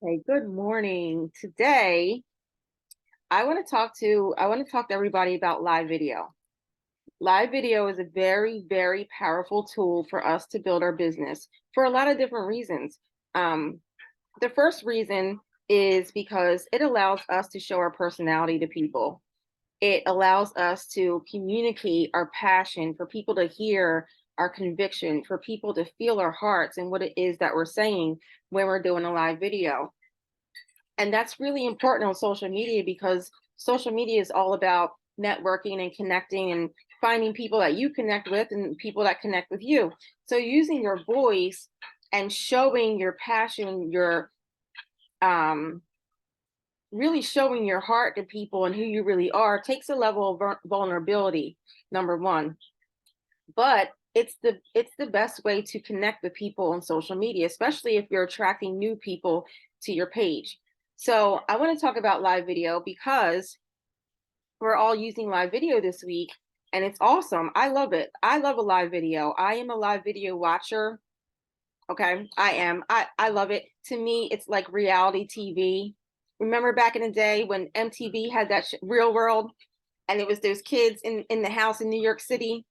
Hey, good morning. Today, I want to talk to everybody about live video. Live video is a very, very powerful tool for us to build our business for a lot of different reasons. Um, the first reason is because it allows us to show our personality to people. It allows us to communicate our passion, for people to hear our conviction, for people to feel our hearts and what it is that we're saying when we're doing a live video. And that's really important on social media because social media is all about networking and connecting and finding people that you connect with and people that connect with you. So using your voice and showing your passion, your um really showing your heart to people and who you really are takes a level of vulnerability, number one. But it's the best way to connect with people on social media, especially if you're attracting new people to your page. So I want to talk about live video because we're all using live video this week and it's awesome. I love it. I love a live video. I am a live video watcher. Okay, I am. I love it. To me, it's like reality TV. Remember back in the day when MTV had that Real World, and it was those kids in the house in New York City.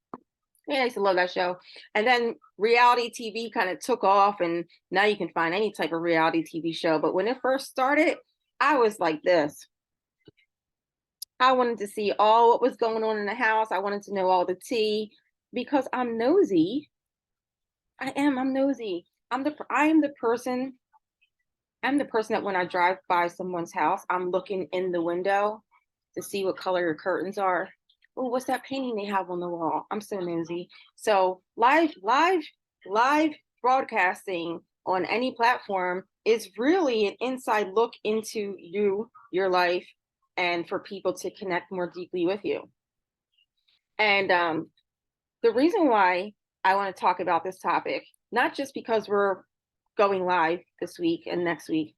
Yeah, I used to love that show. And then reality TV kind of took off, and now you can find any type of reality TV show. But when it first started, I was like this. I wanted to see all what was going on in the house. I wanted to know all the tea because I'm nosy. I'm nosy. I am the person. I'm the person that when I drive by someone's house, I'm looking in the window to see what color your curtains are. Oh, what's that painting they have on the wall? I'm so nosy. So live broadcasting on any platform is really an inside look into you, your life, and for people to connect more deeply with you. And the reason why I want to talk about this topic, not just because we're going live this week and next week,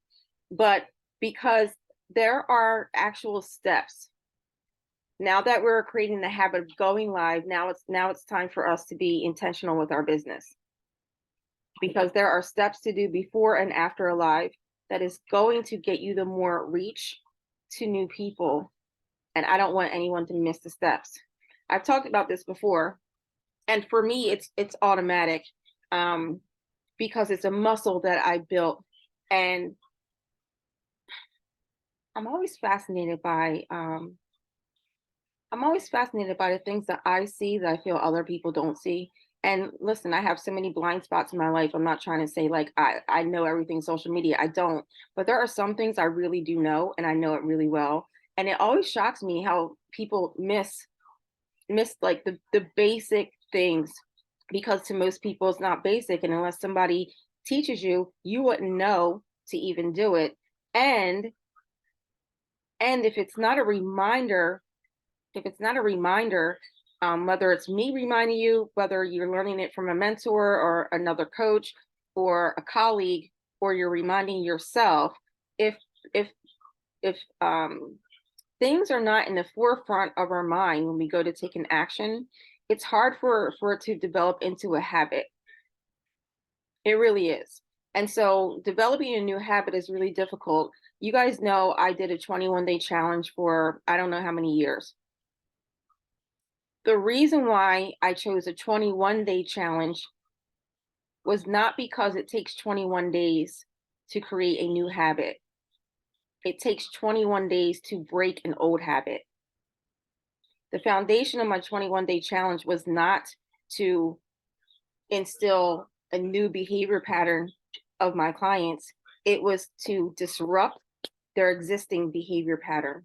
but because there are actual steps. Now that we're creating the habit of going live, now it's time for us to be intentional with our business because there are steps to do before and after a live that is going to get you the more reach to new people. And I don't want anyone to miss the steps. I've talked about this before, and for me, it's automatic um, because it's a muscle that I built, and I'm always fascinated by um, I'm always fascinated by the things that I see that I feel other people don't see. And listen, I have so many blind spots in my life. I'm not trying to say like I know everything social media. I don't. But there are some things I really do know and I know it really well. And it always shocks me how people miss like the basic things because to most people it's not basic. And unless somebody teaches you, you wouldn't know to even do it. And and if it's not a reminder, whether it's me reminding you, whether you're learning it from a mentor or another coach or a colleague, or you're reminding yourself, if if if things are not in the forefront of our mind when we go to take an action, it's hard for it to develop into a habit. It really is. And so developing a new habit is really difficult. You guys know I did a 21-day challenge for I don't know how many years. The reason why I chose a 21-day challenge was not because it takes 21 days to create a new habit. It takes 21 days to break an old habit. The foundation of my 21-day challenge was not to instill a new behavior pattern of my clients. It was to disrupt their existing behavior pattern.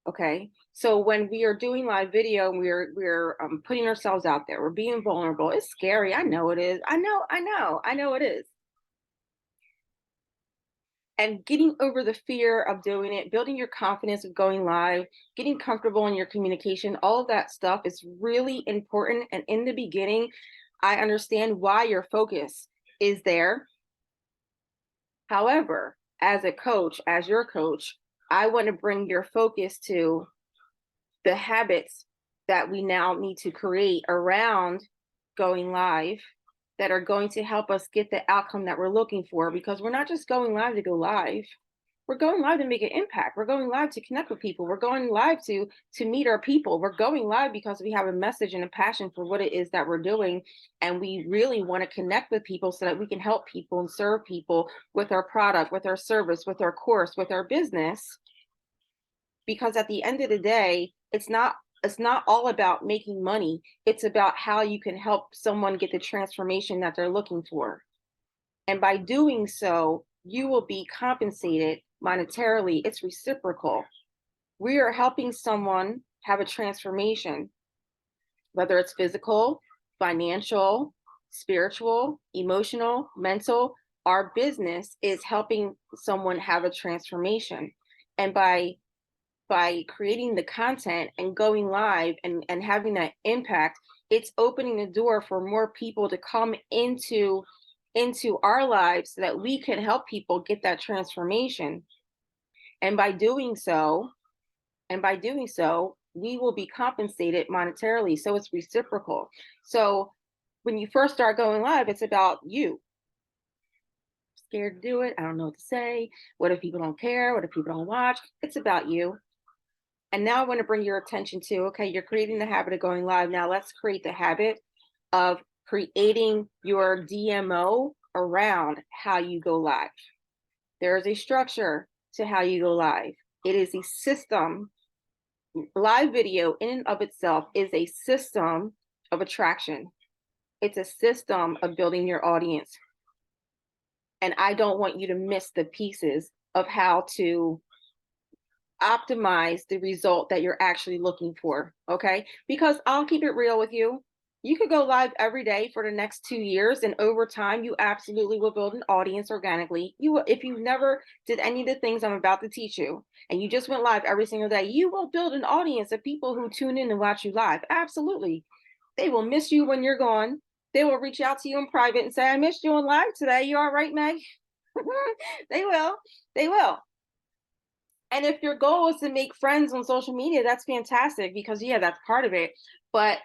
Okay. So when we are doing live video and we're putting ourselves out there, we're being vulnerable. It's scary. I know it is. I know it is. And getting over the fear of doing it, building your confidence of going live, getting comfortable in your communication, all of that stuff is really important. And in the beginning, I understand why your focus is there. However, as a coach, as your coach, I want to bring your focus to the habits that we now need to create around going live that are going to help us get the outcome that we're looking for, because we're not just going live to go live. We're going live to make an impact. We're going live to connect with people. We're going live to meet our people. We're going live because we have a message and a passion for what it is that we're doing, and we really want to connect with people so that we can help people and serve people with our product, with our service, with our course, with our business. Because at the end of the day, it's not all about making money. It's about how you can help someone get the transformation that they're looking for. And by doing so, you will be compensated monetarily. It's reciprocal. We are helping someone have a transformation, whether it's physical, financial, spiritual, emotional, mental. Our business is helping someone have a transformation. And by creating the content and going live and having that impact, it's opening the door for more people to come into our lives so that we can help people get that transformation. And by doing so, we will be compensated monetarily. So it's reciprocal. So when you first start going live, it's about you. Scared to do it. I don't know what to say. What if people don't care? What if people don't watch? It's about you. And now I want to bring your attention to, okay, you're creating the habit of going live. Now let's create the habit of creating your DMO around how you go live. There is a structure to how you go live. It is a system. Live video in and of itself is a system of attraction. It's a system of building your audience. And I don't want you to miss the pieces of how to optimize the result that you're actually looking for. Okay. Because I'll keep it real with you. You could go live every day for the next 2 years, and over time, you absolutely will build an audience organically. You will, if you never did any of the things I'm about to teach you, and you just went live every single day, you will build an audience of people who tune in and watch you live. Absolutely. They will miss you when you're gone. They will reach out to you in private and say, I missed you on live today. You all right, Meg? They will. They will. And if your goal is to make friends on social media, that's fantastic, because yeah, that's part of it. But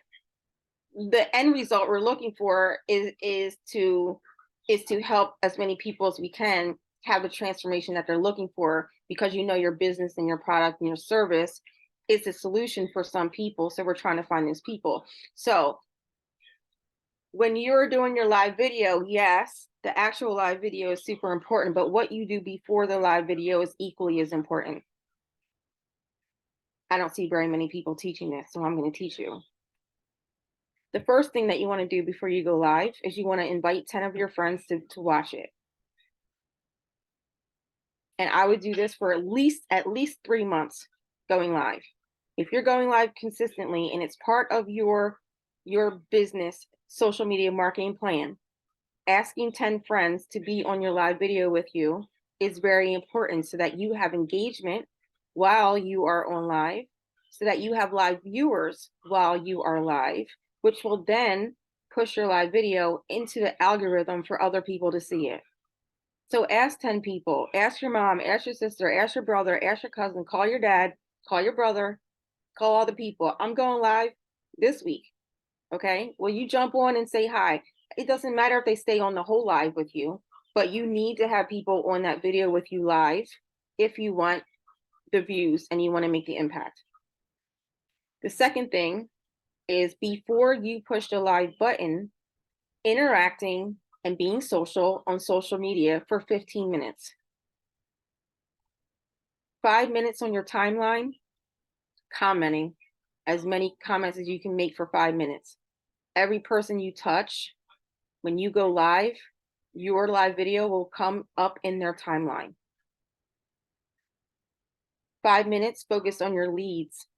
the end result we're looking for is to help as many people as we can have the transformation that they're looking for, because you know your business and your product and your service is a solution for some people. So we're trying to find those people. So when you're doing your live video, yes, the actual live video is super important, but what you do before the live video is equally as important. I don't see very many people teaching this, so I'm going to teach you. The first thing that you want to do before you go live is you want to invite 10 of your friends to watch it. And I would do this for at least 3 months going live. If you're going live consistently and it's part of your business social media marketing plan, asking 10 friends to be on your live video with you is very important, so that you have engagement while you are on live, so that you have live viewers while you are live, which will then push your live video into the algorithm for other people to see it. So ask 10 people, ask your mom, ask your sister, ask your brother, ask your cousin, call your dad, call your brother, call all the people. I'm going live this week. Okay. Well, you jump on and say hi. It doesn't matter if they stay on the whole live with you, but you need to have people on that video with you live if you want the views and you want to make the impact. The second thing is, before you push the live button, interacting and being social on social media for 15 minutes. 5 minutes on your timeline, commenting as many comments as you can make for 5 minutes. Every person you touch, when you go live, your live video will come up in their timeline. 5 minutes focused on your leads,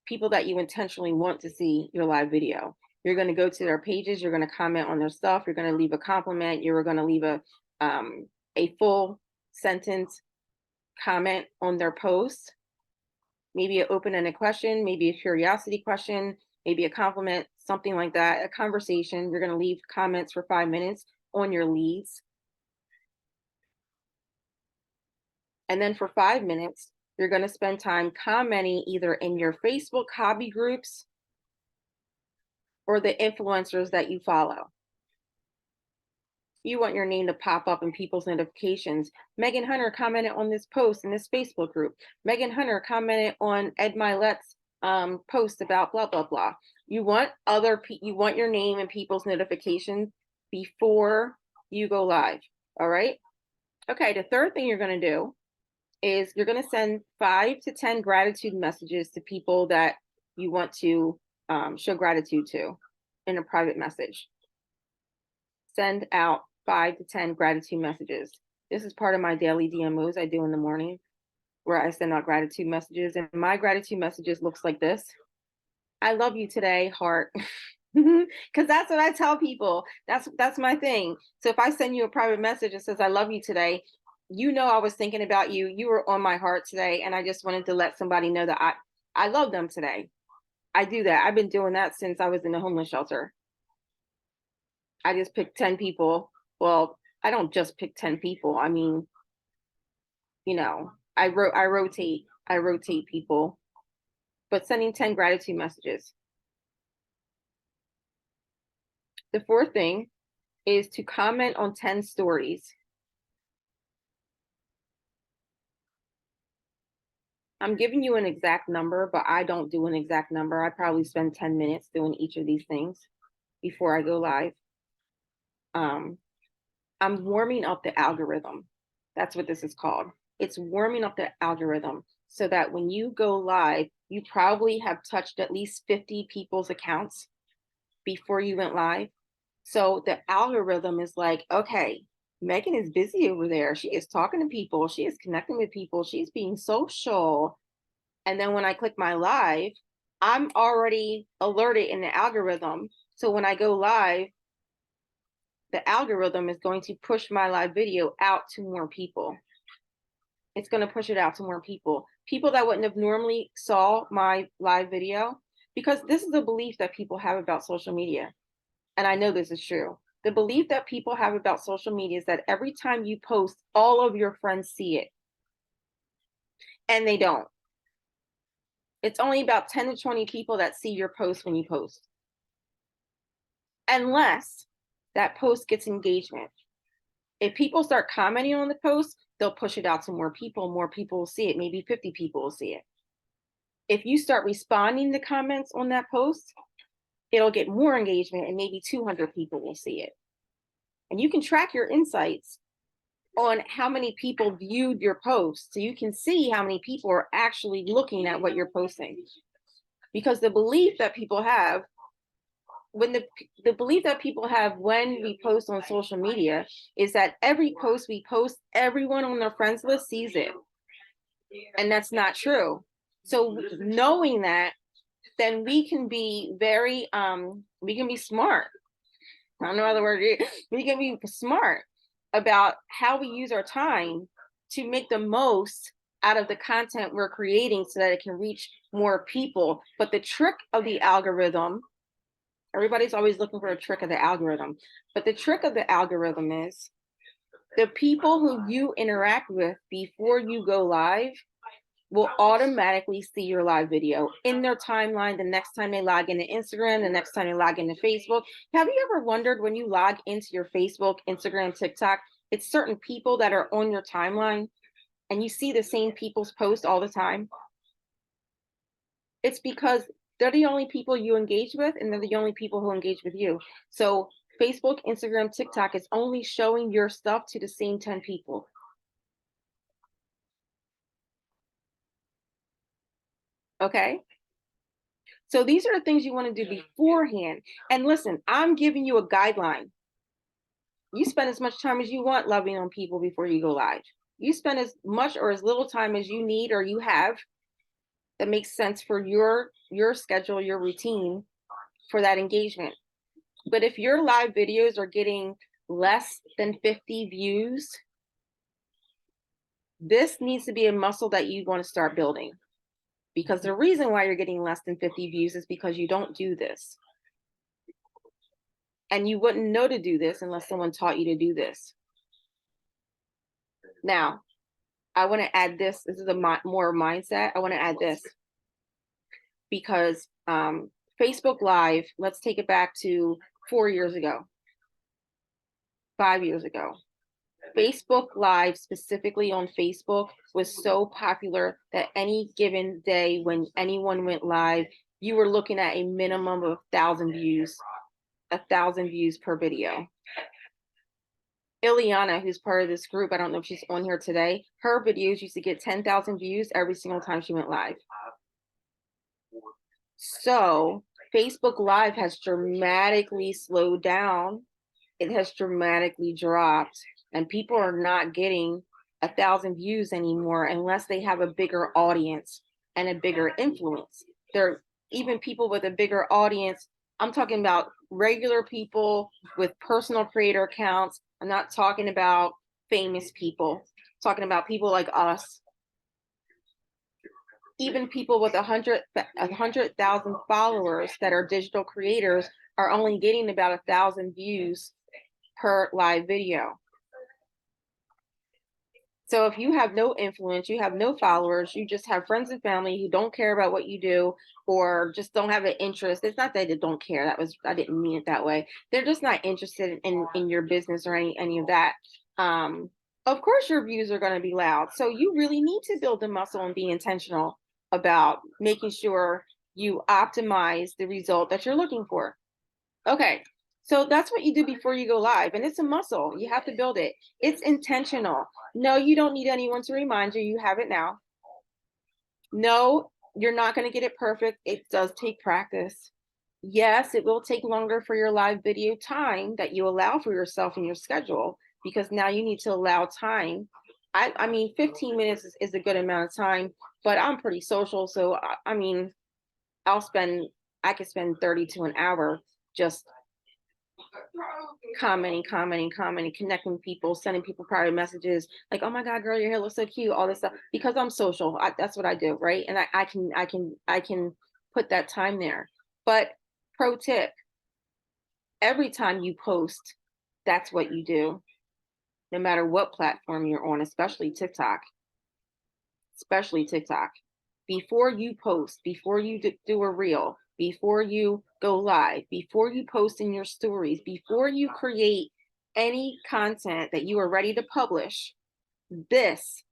people that you intentionally want to see your live video. You're going to go to their pages, you're going to comment on their stuff, you're going to leave a compliment, you're going to leave a full sentence comment on their post, maybe an open-ended question, maybe a curiosity question, maybe a compliment, something like that, a conversation. You're going to leave comments for 5 minutes on your leads. And then for 5 minutes, you're going to spend time commenting either in your Facebook hobby groups or the influencers that you follow. You want your name to pop up in people's notifications. Meggan Hunter commented on this post in this Facebook group. Meggan Hunter commented on Ed Milet's post about blah blah blah. You want you want your name in people's notifications before you go live. All right. Okay. The third thing you're going to do is you're going to send 5 to 10 gratitude messages to people that you want to show gratitude to in a private message. Send out 5 to 10 gratitude messages. This is part of my daily DMOs I do in the morning, where I send out gratitude messages. And my gratitude messages looks like this. I love you today, heart. Because that's what I tell people. That's my thing. So if I send you a private message that says I love you today, you know I was thinking about you. You were on my heart today, and I just wanted to let somebody know that I love them today. I do that. I've been doing that since I was in the homeless shelter. I just picked 10 people. Well, I don't just pick 10 people. I mean, you know, I rotate people, but sending 10 gratitude messages. The fourth thing is to comment on 10 stories. I'm giving you an exact number, but I don't do an exact number. I probably spend 10 minutes doing each of these things before I go live. I'm warming up the algorithm. That's what this is called. It's warming up the algorithm so that when you go live, you probably have touched at least 50 people's accounts before you went live. So the algorithm is like, okay, Meggan is busy over there. She is talking to people. She is connecting with people. She's being social. And then when I click my live, I'm already alerted in the algorithm. So when I go live, the algorithm is going to push my live video out to more people. It's going to push it out to more people. People that wouldn't have normally saw my live video, because this is a belief that people have about social media. And I know this is true. The belief that people have about social media is that every time you post, all of your friends see it. And they don't. It's only about 10 to 20 people that see your post when you post. Unless that post gets engagement. If people start commenting on the post, they'll push it out to more people will see it. Maybe 50 people will see it. If you start responding to comments on that post, it'll get more engagement and maybe 200 people will see it. And you can track your insights on how many people viewed your post. So you can see how many people are actually looking at what you're posting. Because the belief that people have when the belief that people have when we post on social media is that every post we post, everyone on their friends list sees it. And that's not true. So knowing that, then we can be very we can be smart. I don't know other word. We can be smart about how we use our time to make the most out of the content we're creating so that it can reach more people. But the trick of the algorithm, everybody's always looking for a trick of the algorithm, but the trick of the algorithm is the people who you interact with before you go live will automatically see your live video in their timeline the next time they log into Instagram, the next time they log into Facebook. Have you ever wondered when you log into your Facebook, Instagram, TikTok, it's certain people that are on your timeline and you see the same people's posts all the time? It's because they're the only people you engage with and they're the only people who engage with you. So Facebook, Instagram, TikTok is only showing your stuff to the same 10 people. Okay? So these are the things you want to do beforehand. And listen, I'm giving you a guideline. You spend as much time as you want loving on people before you go live. You spend as much or as little time as you need or you have that makes sense for your schedule, your routine for that engagement. But if your live videos are getting less than 50 views, this needs to be a muscle that you want to start building. Because the reason why you're getting less than 50 views is because you don't do this. And you wouldn't know to do this unless someone taught you to do this. Now, I want to add this. This is a more mindset. I want to add this because Facebook Live, let's take it back to 4 years ago, 5 years ago. Facebook Live, specifically on Facebook, was so popular that any given day when anyone went live, you were looking at a minimum of 1,000 views per video. Ileana, who's part of this group, I don't know if she's on here today, her videos used to get 10,000 views every single time she went live. So Facebook Live has dramatically slowed down. It has dramatically dropped, and people are not getting 1,000 views anymore unless they have a bigger audience and a bigger influence. There, even people with a bigger audience, I'm talking about regular people with personal creator accounts. I'm not talking about famous people. I'm talking about people like us. Even people with 100,000 followers that are digital creators are only getting about 1,000 views per live video. So if you have no influence, you have no followers, you just have friends and family who don't care about what you do or just don't have an interest. It's not that they don't care. I didn't mean it that way. They're just not interested in your business or any of that. Of course your views are going to be loud. So you really need to build the muscle and be intentional about making sure you optimize the result that you're looking for. Okay, so that's what you do before you go live, and it's a muscle. You have to build it. It's intentional. No, you don't need anyone to remind you. You have it now. No, you're not going to get it perfect. It does take practice. Yes, it will take longer for your live video time that you allow for yourself in your schedule, because now you need to allow time. I mean, 15 minutes is a good amount of time, but I'm pretty social. So, I mean, I could spend 30 to an hour just commenting, connecting with people, sending people private messages like, oh my God, girl, your hair looks so cute, all this stuff, because I'm social. That's what I do, right? And I can put that time there. But pro tip, every time you post, that's what you do, no matter what platform you're on, especially TikTok. Before you post, before you do a reel, before you go live, before you post in your stories, before you create any content that you are ready to publish, this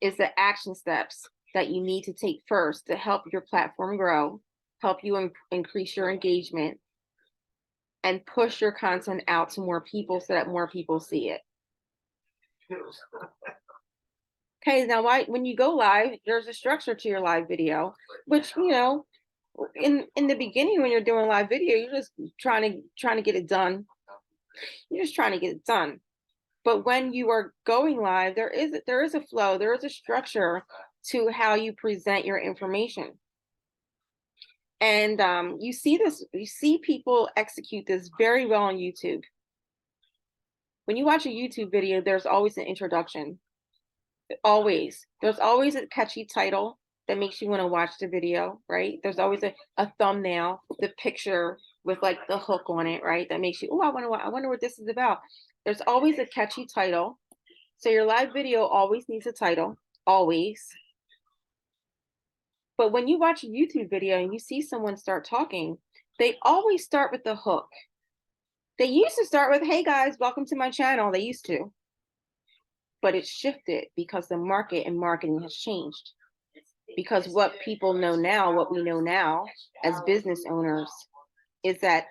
is the action steps that you need to take first to help your platform grow, help you increase your engagement, and push your content out to more people so that more people see it. Okay, now when you go live, there's a structure to your live video, which, you know, in the beginning when you're doing live video, you're just trying to get it done. You're just trying to get it done. But when you are going live, there is a flow, there is a structure to how you present your information. And you see people execute this very well on YouTube. When you watch a YouTube video, there's always an introduction. Always. There's always a catchy title that makes you want to watch the video, right? There's always a thumbnail, the picture with like the hook on it, right? That makes you, oh, I wonder what this is about. There's always a catchy title. So your live video always needs a title, always. But when you watch a YouTube video and you see someone start talking, they always start with the hook. They used to start with, hey guys, welcome to my channel. They used to. But it's shifted because the market and marketing has changed. Because what people know now, what we know now as business owners, is that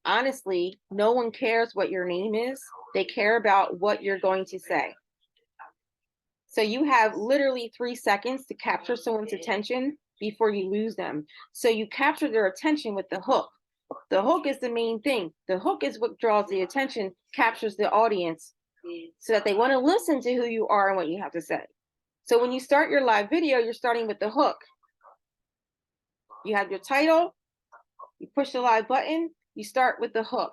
honestly, no one cares what your name is. They care about what you're going to say. So you have literally 3 seconds to capture someone's attention before you lose them. So you capture their attention with the hook. The hook is the main thing. The hook is what draws the attention, captures the audience, so that they want to listen to who you are and what you have to say. So when you start your live video, you're starting with the hook. You have your title, you push the live button, you start with the hook.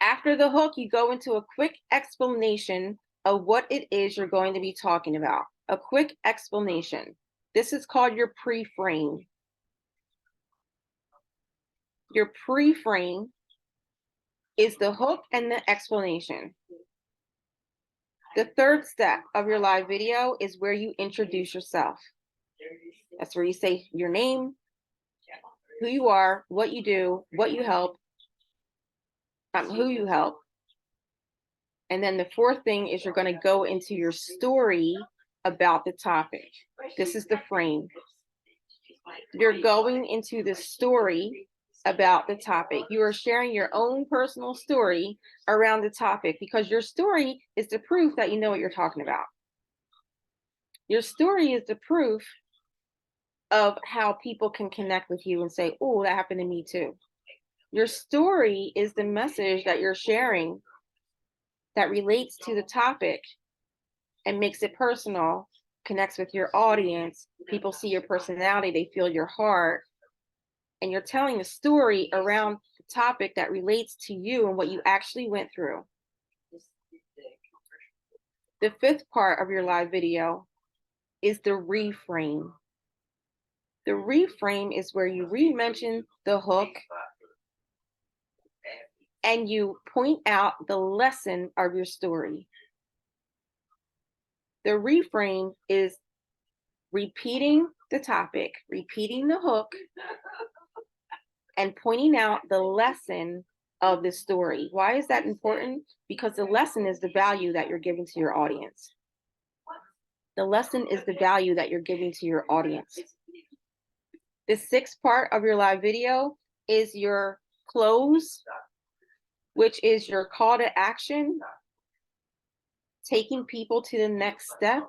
After the hook, you go into a quick explanation of what it is you're going to be talking about. A quick explanation. This is called your pre-frame. Your pre-frame is the hook and the explanation. The third step of your live video is where you introduce yourself. That's where you say your name, who you are, what you do, what you help, who you help. And then the fourth thing is you're going to go into your story about the topic. This is the frame. You're going into the story about the topic. You are sharing your own personal story around the topic because your story is the proof that you know what you're talking about. Your story is the proof of how people can connect with you and say, oh, that happened to me too. Your story is the message that you're sharing that relates to the topic and makes it personal, connects with your audience. People see your personality, they feel your heart, and you're telling a story around the topic that relates to you and what you actually went through. The fifth part of your live video is the reframe. The reframe is where you re-mention the hook and you point out the lesson of your story. The reframe is repeating the topic, repeating the hook, and pointing out the lesson of the story. Why is that important? Because the lesson is the value that you're giving to your audience. The lesson is the value that you're giving to your audience. The sixth part of your live video is your close, which is your call to action, taking people to the next step,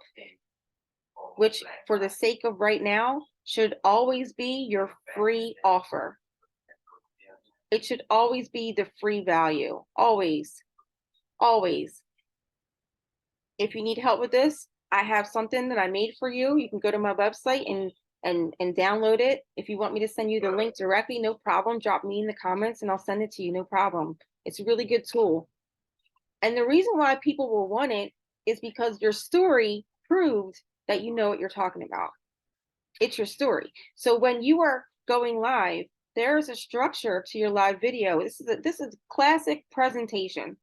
which for the sake of right now, should always be your free offer. It should always be the free value, always, always. If you need help with this, I have something that I made for you. You can go to my website and download it. If you want me to send you the link directly, no problem. Drop me in the comments and I'll send it to you, no problem. It's a really good tool. And the reason why people will want it is because your story proved that you know what you're talking about. It's your story. So when you are going live, there's a structure to your live video. This is classic presentation.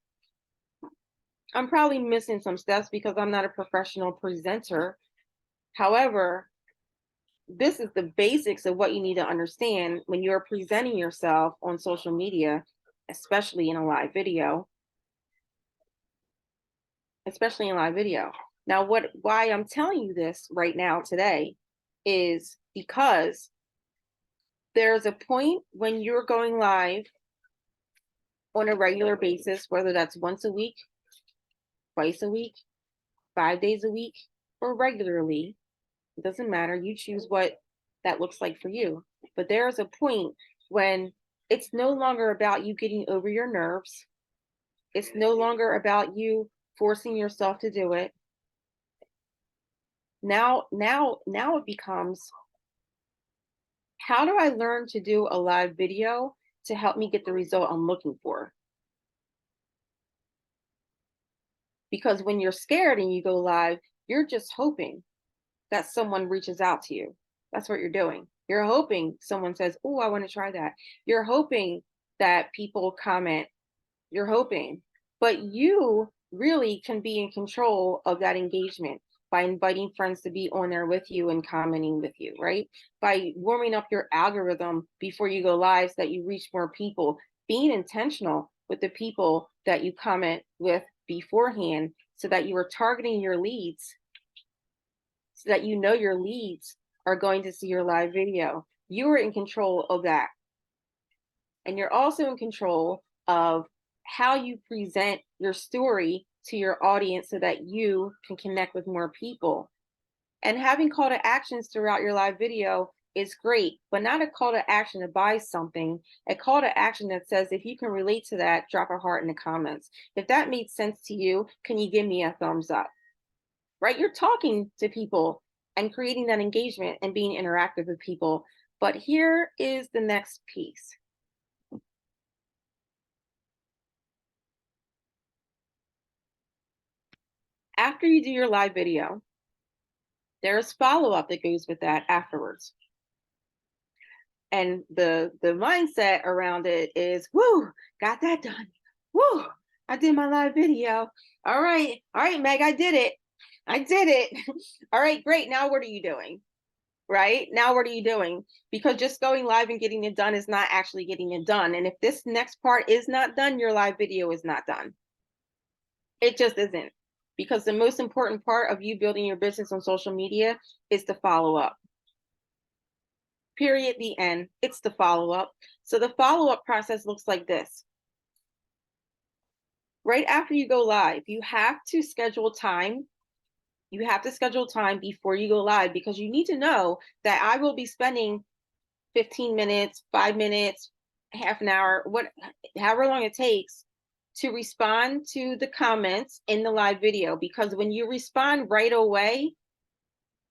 I'm probably missing some steps because I'm not a professional presenter. However, this is the basics of what you need to understand when you're presenting yourself on social media, especially in a live video. Especially in live video. Now, why I'm telling you this right now today is because there's a point when you're going live on a regular basis, whether that's once a week, twice a week, 5 days a week, or regularly. It doesn't matter. You choose what that looks like for you. But there's a point when it's no longer about you getting over your nerves. It's no longer about you forcing yourself to do it. Now it becomes, how do I learn to do a live video to help me get the result I'm looking for? Because when you're scared and you go live, you're just hoping that someone reaches out to you. That's what you're doing. You're hoping someone says, oh, I want to try that. You're hoping that people comment. You're hoping. But you really can be in control of that engagement by inviting friends to be on there with you and commenting with you, right? By warming up your algorithm before you go live so that you reach more people, being intentional with the people that you comment with beforehand so that you are targeting your leads, so that you know your leads are going to see your live video. You are in control of that. And you're also in control of how you present your story to your audience so that you can connect with more people. And having call to actions throughout your live video is great, but not a call to action to buy something, a call to action that says, if you can relate to that, drop a heart in the comments. If that made sense to you, can you give me a thumbs up? Right? You're talking to people and creating that engagement and being interactive with people. But here is the next piece. After you do your live video, there's follow-up that goes with that afterwards. And the mindset around it is, woo, got that done. Woo, I did my live video. All right, Meg, I did it. All right, great. Now what are you doing? right? Now, what are you doing? Because just going live and getting it done is not actually getting it done. And if this next part is not done, your live video is not done. It just isn't. Because the most important part of you building your business on social media is the follow up. Period, the end. It's the follow up. So the follow up process looks like this. Right after you go live, you have to schedule time. You have to schedule time before you go live, because you need to know that I will be spending 15 minutes, 5 minutes, half an hour, however long it takes to respond to the comments in the live video. Because when you respond right away,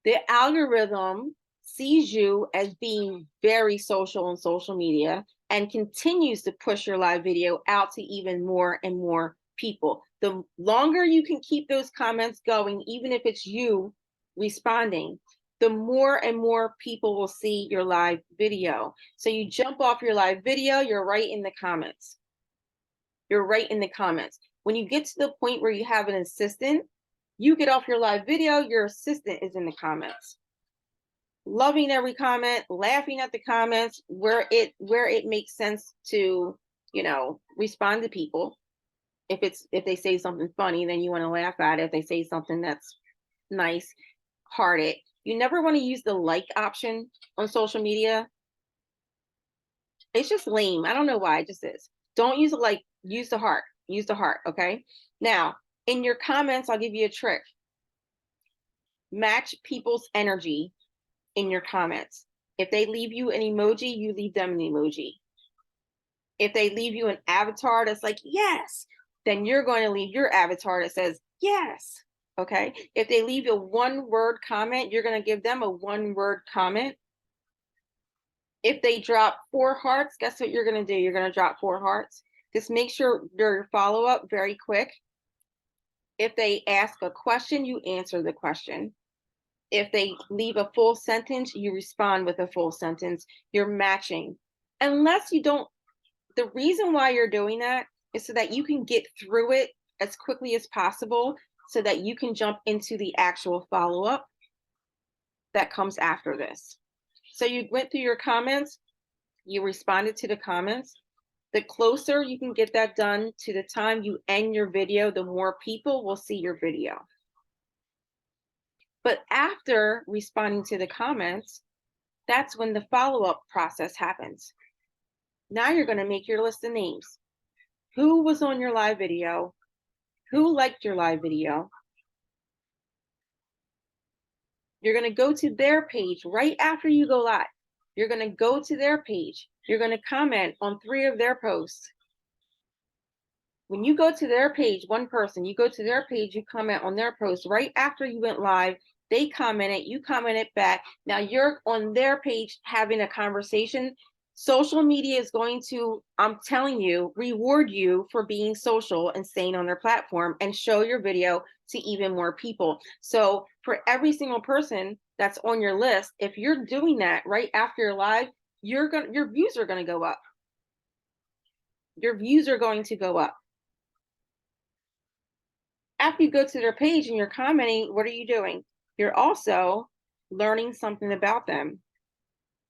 the algorithm sees you as being very social on social media and continues to push your live video out to even more and more people. The longer you can keep those comments going, even if it's you responding, the more and more people will see your live video. So you jump off your live video, you're right in the comments. You're right in the comments. When you get to the point where you have an assistant, you get off your live video, your assistant is in the comments, loving every comment, laughing at the comments where it makes sense to, respond to people. If they say something funny, then you want to laugh at it. If they say something that's nice, heart it. You never want to use the like option on social media. It's just lame. I don't know why, it just is. Don't use the like, use the heart. Use the heart, okay? Now, in your comments, I'll give you a trick. Match people's energy in your comments. If they leave you an emoji, you leave them an emoji. If they leave you an avatar that's like, yes, then you're going to leave your avatar that says, yes. Okay. If they leave a 1-word comment, you're going to give them a 1-word comment. If they drop 4 hearts, guess what you're going to do? You're going to drop 4 hearts. Just make sure your follow up very quick. If they ask a question, you answer the question. If they leave a full sentence, you respond with a full sentence. You're matching. Unless you don't, the reason why you're doing that is so that you can get through it as quickly as possible so that you can jump into the actual follow-up that comes after this. So you went through your comments, you responded to the comments. The closer you can get that done to the time you end your video, the more people will see your video. But after responding to the comments, that's when the follow-up process happens. Now you're going to make your list of names. Who was on your live video? Who liked your live video? You're going to go to their page right after you go live. You're going to go to their page. You're going to comment on 3 of their posts. When you go to their page, one person, you go to their page, you comment on their post right after you went live. They commented, you commented back. Now you're on their page having a conversation. Social media is going to, I'm telling you, reward you for being social and staying on their platform and show your video to even more people. So for every single person that's on your list, if you're doing that right after your live, your views are going to go up. Your views are going to go up. After you go to their page and you're commenting, what are you doing? You're also learning something about them,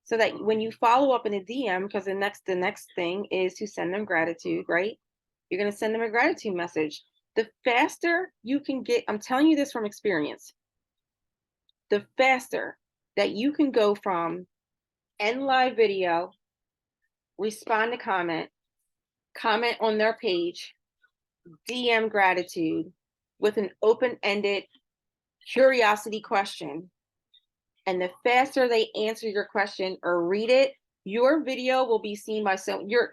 so that when you follow up in a DM, because the next thing is to send them gratitude, right? You're going to send them a gratitude message. The faster you can get, I'm telling you this from experience, the faster that you can go from end live video, respond to comment on their page, DM gratitude with an open-ended curiosity question. And the faster they answer your question or read it, your video will be seen by your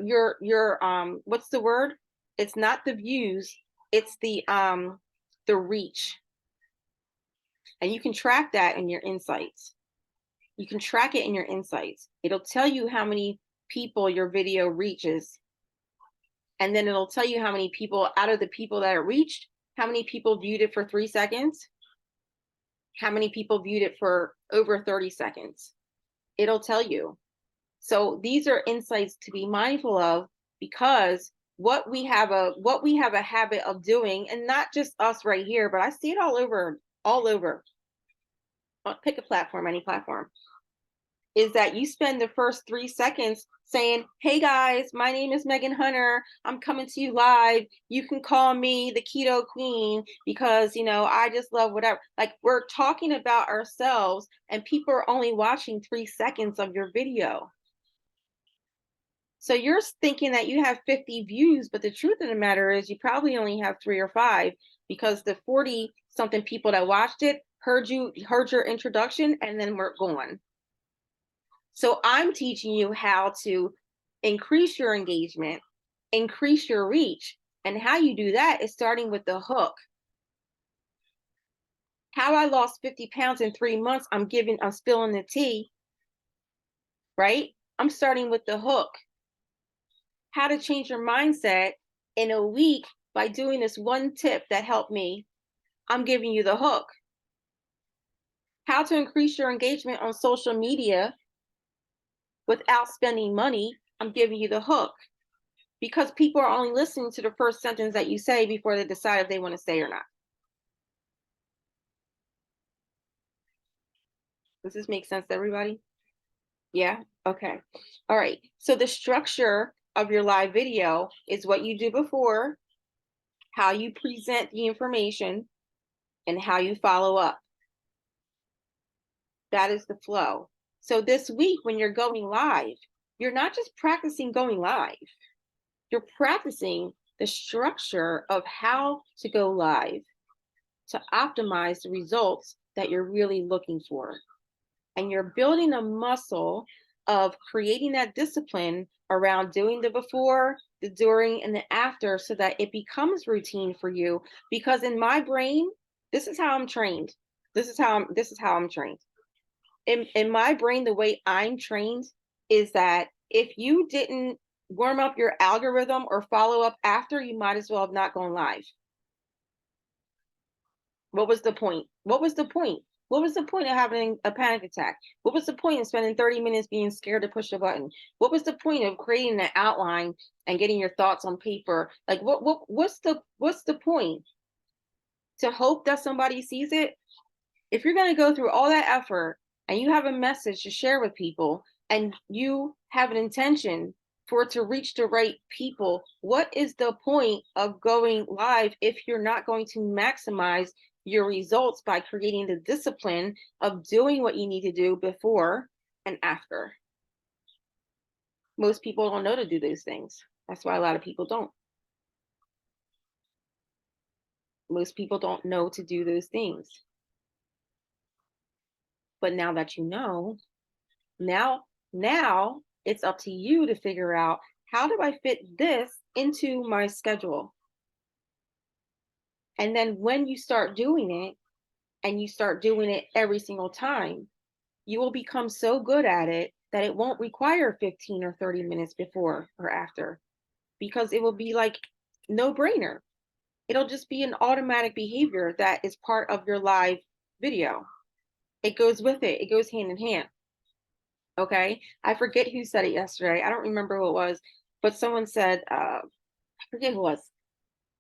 what's the word? It's not the views, it's the reach. And you can track that in your insights. You can track it in your insights. It'll tell you how many people your video reaches. And then it'll tell you how many people, out of the people that it reached, how many people viewed it for 3 seconds, how many people viewed it for over 30 seconds. It'll tell you. So these are insights to be mindful of, because what we have a habit of doing, and not just us right here, but I see it all over. Pick a platform, any platform. is that you spend the first 3 seconds saying, "Hey guys, my name is Megan Hunter. I'm coming to you live. You can call me the Keto Queen because, I just love whatever." Like, we're talking about ourselves, and people are only watching 3 seconds of your video. So you're thinking that you have 50 views, but the truth of the matter is you probably only have 3 or 5, because the 40 something people that watched it heard your introduction, and then we're gone. So I'm teaching you how to increase your engagement, increase your reach. And how you do that is starting with the hook. How I lost 50 pounds in 3 months, I'm spilling the tea, right? I'm starting with the hook. How to change your mindset in a week by doing this one tip that helped me, I'm giving you the hook. How to increase your engagement on social media without spending money, I'm giving you the hook. Because people are only listening to the first sentence that you say before they decide if they want to stay or not. Does this make sense to everybody? Yeah? Okay. All right. So the structure of your live video is what you do before, how you present the information, and how you follow up. That is the flow. So this week, when you're going live, you're not just practicing going live, you're practicing the structure of how to go live to optimize the results that you're really looking for. And you're building a muscle of creating that discipline around doing the before, the during, and the after, so that it becomes routine for you. Because in my brain, this is how I'm trained. This is how I'm trained. In my brain, the way I'm trained is that if you didn't warm up your algorithm or follow up after, you might as well have not gone live. What was the point? What was the point? What was the point of having a panic attack? What was the point of spending 30 minutes being scared to push the button? What was the point of creating an outline and getting your thoughts on paper? Like, what's the point? To hope that somebody sees it? If you're going to go through all that effort and you have a message to share with people and you have an intention for it to reach the right people, what is the point of going live if you're not going to maximize your results by creating the discipline of doing what you need to do before and after? Most people don't know to do those things. That's why a lot of people don't. Most people don't know to do those things. But now that you know, now it's up to you to figure out, how do I fit this into my schedule? And then when you start doing it, and you start doing it every single time, you will become so good at it that it won't require 15 or 30 minutes before or after, because it will be like no brainer. It'll just be an automatic behavior that is part of your live video. It goes with it. It goes hand in hand. Okay. I forget who said it yesterday. I don't remember who it was, but someone said, I forget who it was.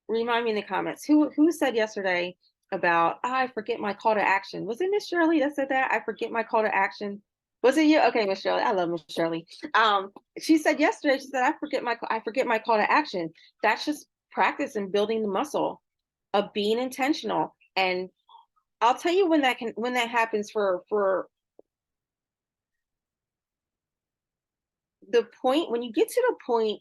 Remind me in the comments. Who said yesterday about, I forget my call to action. Was it Miss Shirley that said that? I forget my call to action. Was it you? Okay, Miss Shirley. I love Miss Shirley. She said yesterday, she said, I forget my call to action. That's just practice and building the muscle of being intentional. And I'll tell you when that happens for the point, when you get to the point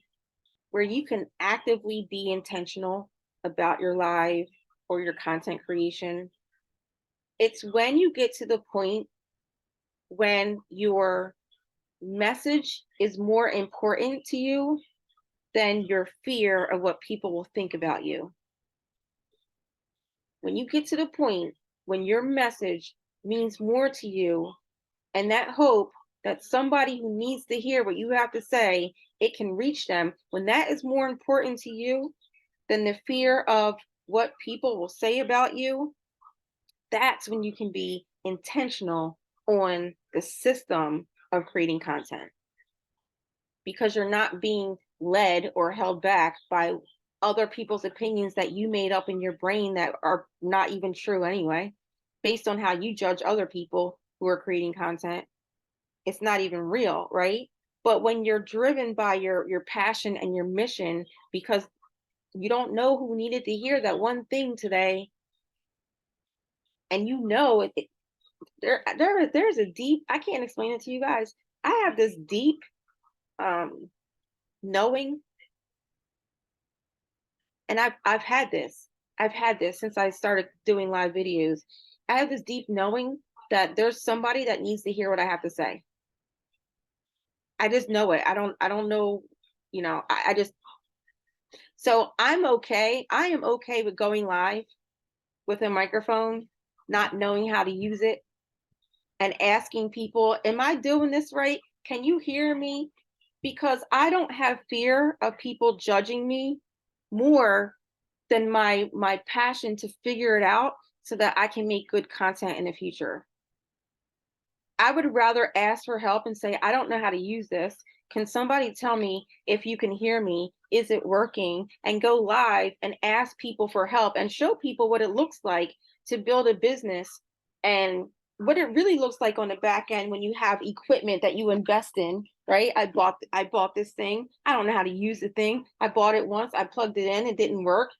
where you can actively be intentional about your live or your content creation. It's when you get to the point when your message is more important to you than your fear of what people will think about you. When you get to the point when your message means more to you, and that hope that somebody who needs to hear what you have to say, it can reach them, when that is more important to you than the fear of what people will say about you, that's when you can be intentional on the system of creating content, because you're not being led or held back by other people's opinions that you made up in your brain that are not even true anyway, based on how you judge other people who are creating content. it's not even real, right? But when you're driven by your passion and your mission, because you don't know who needed to hear that one thing today, and there's a deep, I can't explain it to you guys. I have this deep um knowing, and I've had this since I started doing live videos. I have this deep knowing that there's somebody that needs to hear what I have to say. I just know it. I don't know, I just, so I'm okay. I am okay with going live with a microphone, not knowing how to use it, and asking people, am I doing this right? Can you hear me? Because I don't have fear of people judging me more than my passion to figure it out so that I can make good content in the future. I would rather ask for help and say, I don't know how to use this. Can somebody tell me if you can hear me? Is it working? And go live and ask people for help and show people what it looks like to build a business and what it really looks like on the back end when you have equipment that you invest in, right? I bought this thing. I don't know how to use the thing. I bought it once, I plugged it in, it didn't work.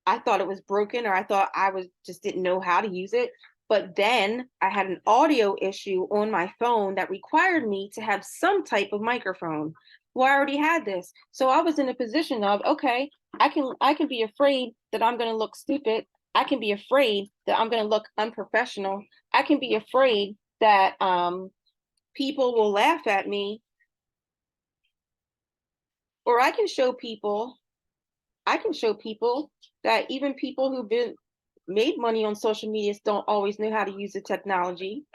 I thought it was broken, or I thought I was just didn't know how to use it. But then I had an audio issue on my phone that required me to have some type of microphone. Well, I already had this. So I was in a position of, okay, I can be afraid that I'm going to look stupid. I can be afraid that I'm going to look unprofessional. I can be afraid that people will laugh at me, or I can show people that even people who've been made money on social media don't always know how to use the technology.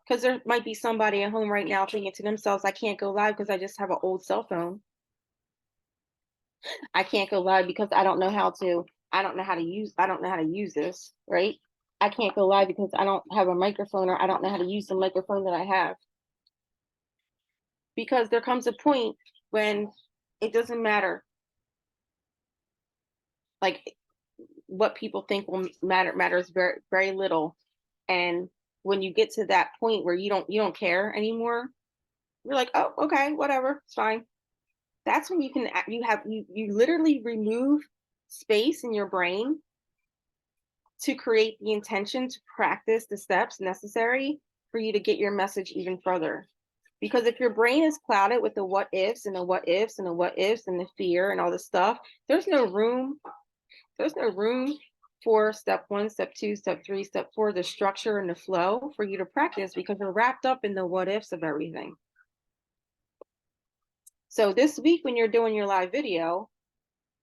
Because there might be somebody at home right now thinking to themselves, I can't go live because I just have an old cell phone. I can't go live because I don't know how to use this, right? I can't go live because I don't have a microphone, or I don't know how to use the microphone that I have. Because there comes a point when it doesn't matter. Like, what people think will matters very, very little. And when you get to that point where you don't care anymore, you're like, oh, okay, whatever, it's fine. That's when you literally remove space in your brain to create the intention to practice the steps necessary for you to get your message even further. Because if your brain is clouded with the what ifs and the what ifs and the what ifs and the fear and all this stuff, there's no room there's no room for step one, step two, step three, step four, the structure and the flow for you to practice, because you're wrapped up in the what ifs of everything. So this week, when you're doing your live video,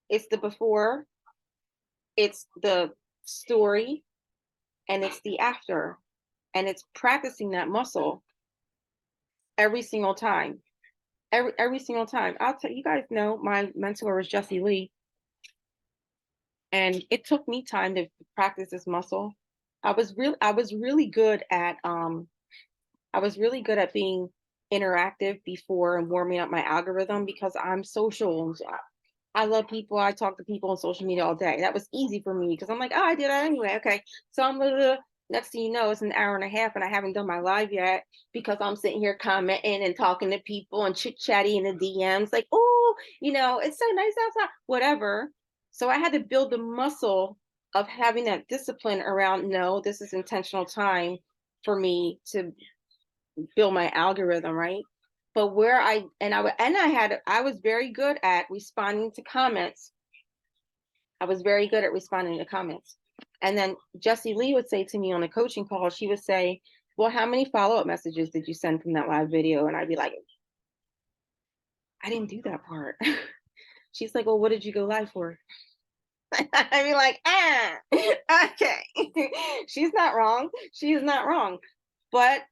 it's the before, it's the story, and it's the after. And it's practicing that muscle every single time. Every single time. I'll tell you guys know my mentor was Jessie Lee. And it took me time to practice this muscle. I was really good at being interactive before and warming up my algorithm, because I'm social. I love people. I talk to people on social media all day. That was easy for me because I'm like, oh, I did that anyway. Okay. So next thing you know, it's an hour and a half and I haven't done my live yet, because I'm sitting here commenting and talking to people and chit chatty in the DMs, like, oh, it's so nice outside, whatever. So I had to build the muscle of having that discipline around, no, this is intentional time for me to build my algorithm, right? But where I was very good at responding to comments. I was very good at responding to comments. And then Jessie Lee would say to me on a coaching call, she would say, well, how many follow-up messages did you send from that live video? And I'd be like, I didn't do that part. She's like, well, what did you go live for? I'd be like, okay. She's not wrong. She is not wrong. But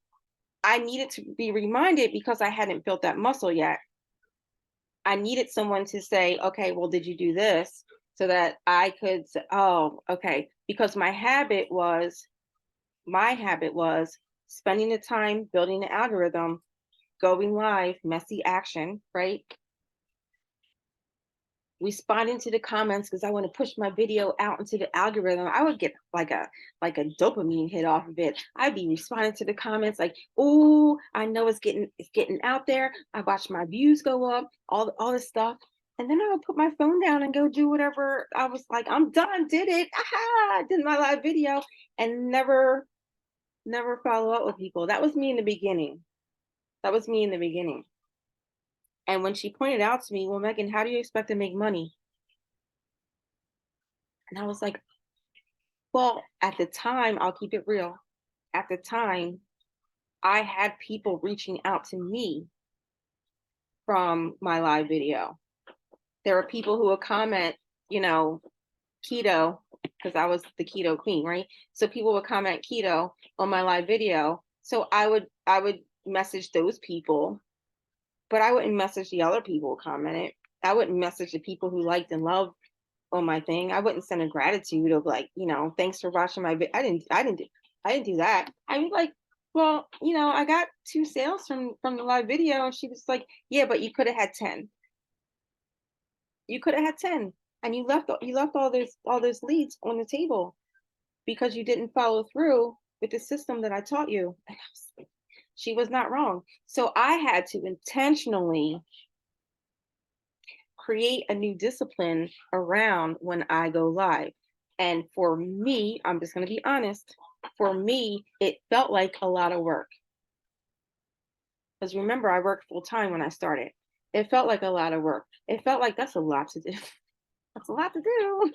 I needed to be reminded, because I hadn't built that muscle yet. I needed someone to say, okay, well, did you do this? So that I could say, oh, okay. Because my habit was spending the time building the algorithm, going live, messy action, right? responding to the comments because I want to push my video out into the algorithm. I would get like a dopamine hit off of it. I'd be responding to the comments like, "Oh, I know it's getting out there. I watch my views go up, all this stuff." And then I would put my phone down and go do whatever. I was like, "I'm done, did it. Aha, I did my live video," and never follow up with people. That was me in the beginning. That was me in the beginning. And when she pointed out to me, "Well, Megan, how do you expect to make money?" And I was like, well, at the time, I'll keep it real. At the time, I had people reaching out to me from my live video. There were people who would comment, you know, keto, because I was the keto queen, right? So people would comment keto on my live video. So I would message those people, but I wouldn't message the other people who commented. I wouldn't message the people who liked and loved on my thing. I wouldn't send a gratitude of like, thanks for watching my video. I didn't do that. I was like, well, I got 2 sales from the live video, and she was like, yeah, but you could have had 10. You could have had 10, and you left all those leads on the table because you didn't follow through with the system that I taught you. And she was not wrong. So I had to intentionally create a new discipline around when I go live. And for me, I'm just going to be honest, for me, it felt like a lot of work. Because remember, I worked full time when I started. It felt like a lot of work. It felt like that's a lot to do. That's a lot to do.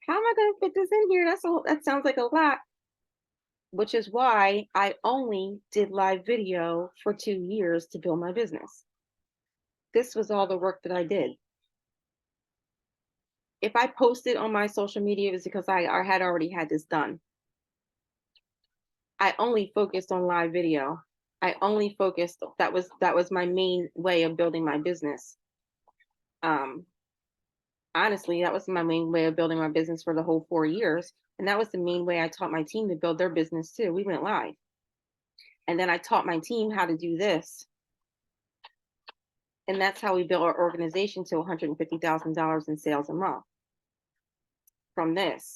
How am I going to fit this in here? That sounds like a lot, which is why I only did live video for 2 years to build my business. This was all the work that I did. If I posted on my social media, it was because I had already had this done. I only focused on live video. I only focused, that was my main way of building my business. Um, Honestly, that was my main way of building my business for the whole 4 years. And that was the main way I taught my team to build their business too. We went live. And then I taught my team how to do this. And that's how we built our organization to $150,000 in sales a month from this.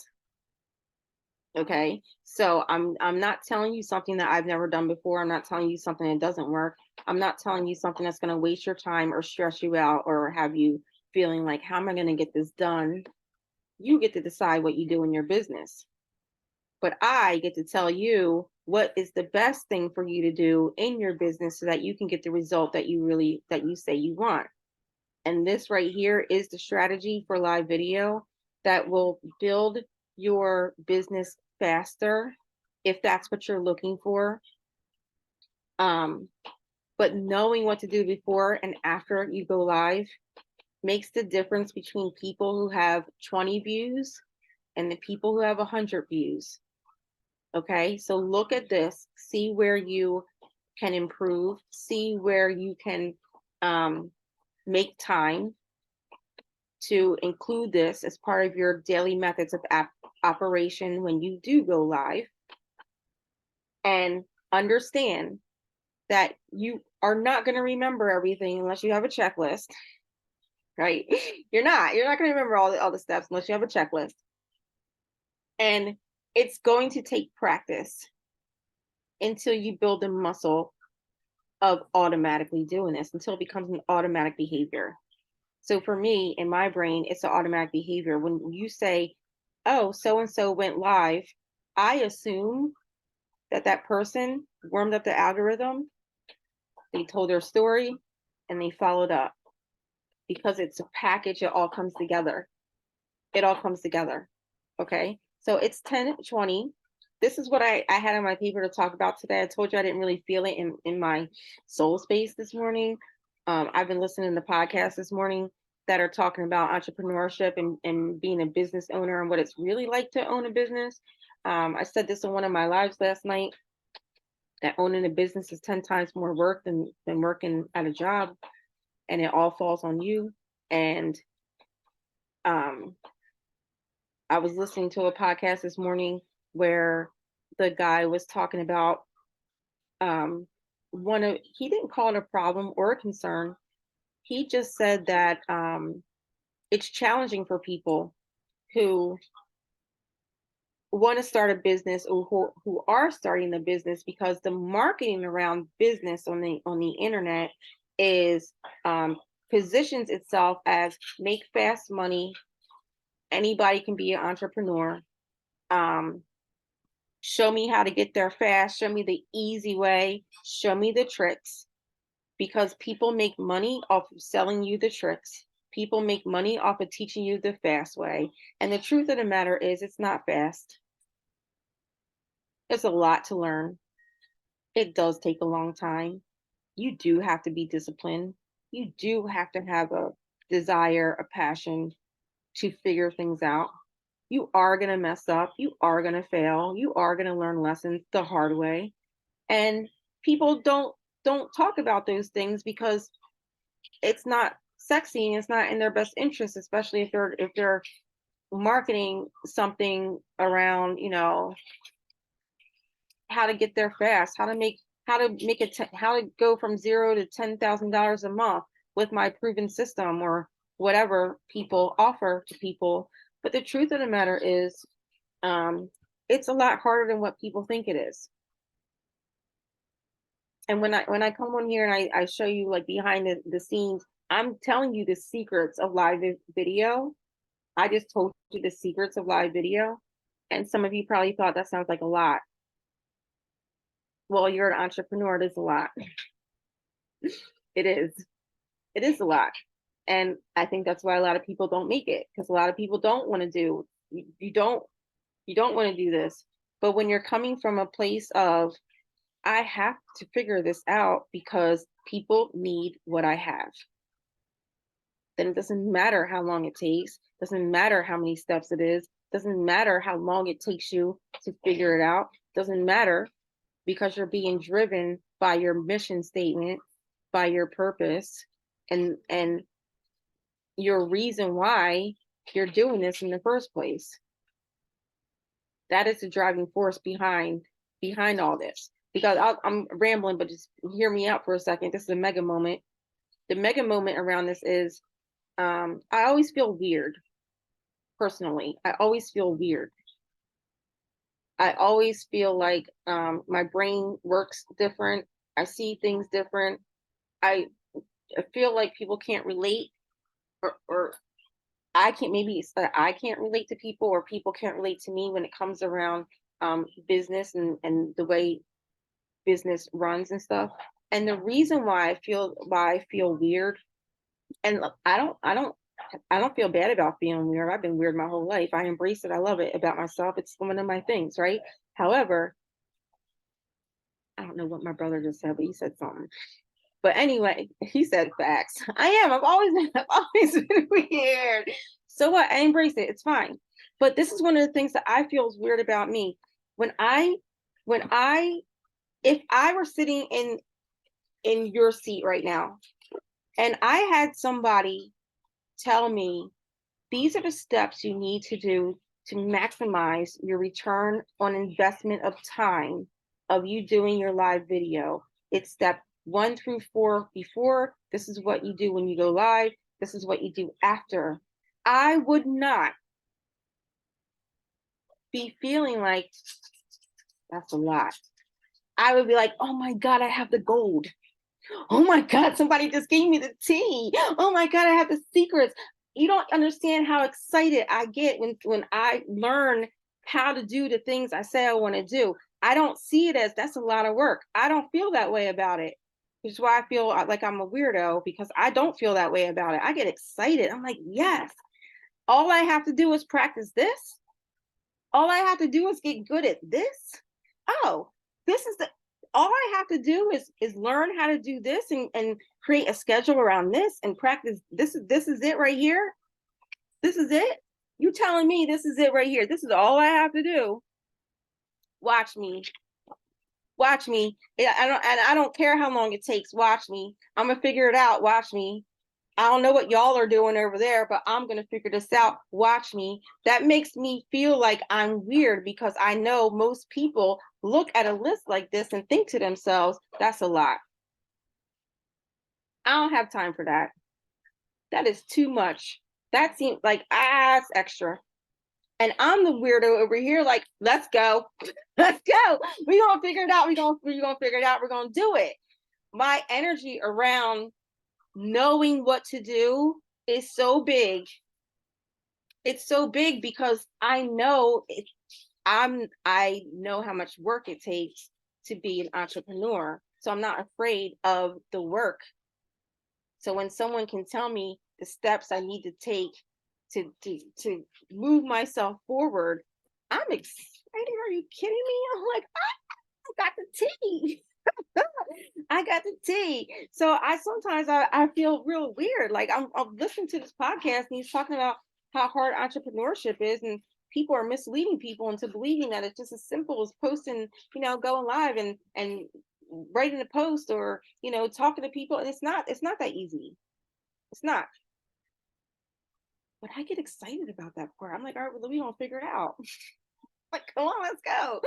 Okay. So I'm not telling you something that I've never done before. I'm not telling you something that doesn't work. I'm not telling you something that's going to waste your time or stress you out or have you feeling like, how am I going to get this done? You get to decide what you do in your business. But I get to tell you what is the best thing for you to do in your business so that you can get the result that you say you want. And this right here is the strategy for live video that will build your business faster if that's what you're looking for. But knowing what to do before and after you go live makes the difference between people who have 20 views and the people who have 100 views. Okay, so look at this, see where you can improve, see where you can make time to include this as part of your daily methods of operation when you do go live, and understand that you are not going to remember everything unless you have a checklist, right? You're not going to remember all the steps unless you have a checklist. And it's going to take practice until you build the muscle of automatically doing this, until it becomes an automatic behavior. So for me, in my brain, it's an automatic behavior. When you say, oh, so and so went live, I assume that person warmed up the algorithm, they told their story, and they followed up. Because it's a package, it all comes together. It all comes together. Okay. So it's 10:20. This is what I had on my paper to talk about today. I told you I didn't really feel it in my soul space this morning. I've been listening to podcasts this morning that are talking about entrepreneurship and being a business owner and what it's really like to own a business. I said this in one of my lives last night, that owning a business is 10 times more work than working at a job, and it all falls on you. And I was listening to a podcast this morning where the guy was talking about he didn't call it a problem or a concern. He just said that it's challenging for people who want to start a business, or who are starting the business, because the marketing around business on the internet is positions itself as make fast money. Anybody can be an entrepreneur. Um, Show me how to get there fast. Show me the easy way. Show me the tricks, because people make money off of selling you the tricks. People make money off of teaching you the fast way. And the truth of the matter is, it's not fast. It's a lot to learn. It does take a long time. You do have to be disciplined. You do have to have a desire, a passion to figure things out. You are going to mess up. You are going to fail. You are going to learn lessons the hard way. And people don't talk about those things because it's not sexy and it's not in their best interest, especially if they're marketing something around, how to get there fast, how to go from zero to $10,000 a month with my proven system, or whatever people offer to people. But the truth of the matter is, it's a lot harder than what people think it is. And when I come on here and I show you like behind the scenes, I'm telling you the secrets of live video. I just told you the secrets of live video. And some of you probably thought that sounds like a lot. Well, you're an entrepreneur, it is a lot. It is. It is a lot. And I think that's why a lot of people don't make it, because a lot of people don't want to do, you don't want to do this. But when you're coming from a place of, I have to figure this out because people need what I have, then it doesn't matter how long it takes, doesn't matter how many steps it is, doesn't matter how long it takes you to figure it out, doesn't matter, because you're being driven by your mission statement, by your purpose, and your reason why you're doing this in the first place. That is the driving force behind all this. Because I'm rambling, but just hear me out for a second. This is a mega moment. The mega moment around this is, I always feel weird. Personally, I always feel weird. I always feel like my brain works different. I see things different. I feel like people can't relate, or I can't, maybe it's that I can't relate to people, or people can't relate to me when it comes around business and the way business runs and stuff. And the reason why I feel weird, and look, I don't feel bad about feeling weird. I've been weird my whole life. I embrace it. I love it about myself. It's one of my things, right? However, I don't know what my brother just said, but he said something. But anyway, he said facts. I've always been weird. So what? I embrace it. It's fine. But this is one of the things that I feel is weird about me. When I if I were sitting in your seat right now, and I had somebody tell me, these are the steps you need to do to maximize your return on investment of time of you doing your live video. It's step 1 through 4 before. This is what you do when you go live. This is what you do after. I would not be feeling like that's a lot. I would be like, oh my God, I have the gold. Oh my God, somebody just gave me the tea. Oh my God, I have the secrets. You don't understand how excited I get when I learn how to do the things I say I want to do. I don't see it as that's a lot of work. I don't feel that way about it, which is why I feel like I'm a weirdo, because I don't feel that way about it. I get excited. I'm like, yes, all I have to do is practice this. All I have to do is get good at this. Oh, this is the all I have to do is learn how to do this, and create a schedule around this and practice. This is it right here. This is it. You telling me this is it right here. This is all I have to do. Watch me. Watch me. I don't care how long it takes. Watch me. I'm gonna figure it out. Watch me. I don't know what y'all are doing over there, but I'm going to figure this out. Watch me. That makes me feel like I'm weird, because I know most people look at a list like this and think to themselves, that's a lot. I don't have time for that. That is too much. That seems like, it's extra. And I'm the weirdo over here, like, let's go. Let's go. We're gonna figure it out. We're gonna figure it out. We're gonna do it. My energy around knowing what to do is so big. It's so big because I know I know how much work it takes to be an entrepreneur. So I'm not afraid of the work. So when someone can tell me the steps I need to take to move myself forward, I'm excited. Are you kidding me? I'm like, I got the tea. I got the tea. So I sometimes I feel real weird. Like I'm listening to this podcast and he's talking about how hard entrepreneurship is, and people are misleading people into believing that it's just as simple as posting, going live and writing a post, or talking to people. And it's not that easy. It's not. But I get excited about that part. I'm like, all right, well, we gonna figure it out. Like, come on, let's go.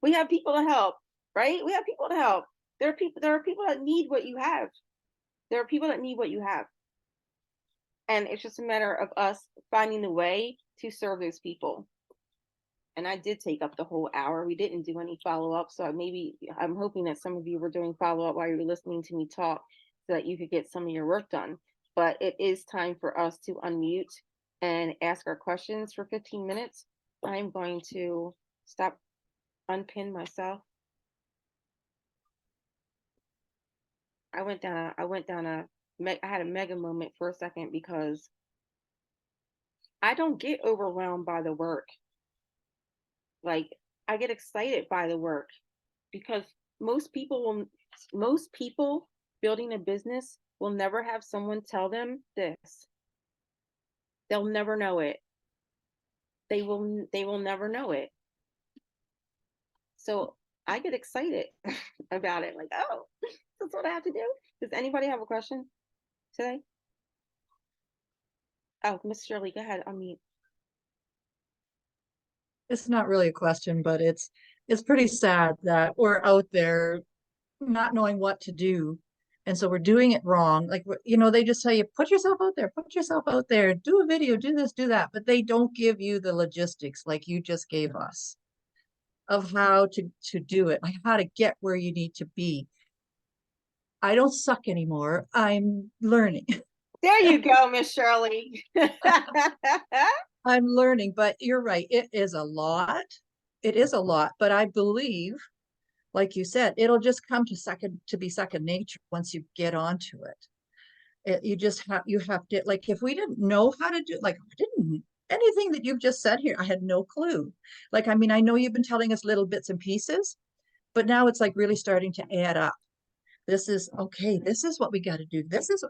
We have people to help, right? We have people to help. There are people that need what you have. There are people that need what you have. And it's just a matter of us finding the way to serve those people. And I did take up the whole hour. We didn't do any follow-up. So I'm hoping that some of you were doing follow-up while you were listening to me talk so that you could get some of your work done. But it is time for us to unmute and ask our questions for 15 minutes. I'm going to stop, unpin myself. I had a mega moment for a second because I don't get overwhelmed by the work. Like, I get excited by the work because most people building a business will never have someone tell them this. They'll never know it. They will never know it. So I get excited about it. Like, oh, that's what I have to do. Does anybody have a question today? Oh, Miss Shirley, go ahead. It's not really a question, but it's pretty sad that we're out there not knowing what to do. And so we're doing it wrong. Like, they just tell you, put yourself out there, do a video, do this, do that. But they don't give you the logistics like you just gave us of how to do it, like how to get where you need to be. I don't suck anymore. I'm learning. There you go, Miss Shirley. I'm learning, but you're right. It is a lot. It is a lot, but I believe, like you said, it'll just come to be second nature once you get onto it. You have to, like, if we didn't know how to do, like, I didn't anything that you've just said here, I had no clue. Like, I mean, I know you've been telling us little bits and pieces, but now it's like really starting to add up. This is okay. This is what we got to do. This is,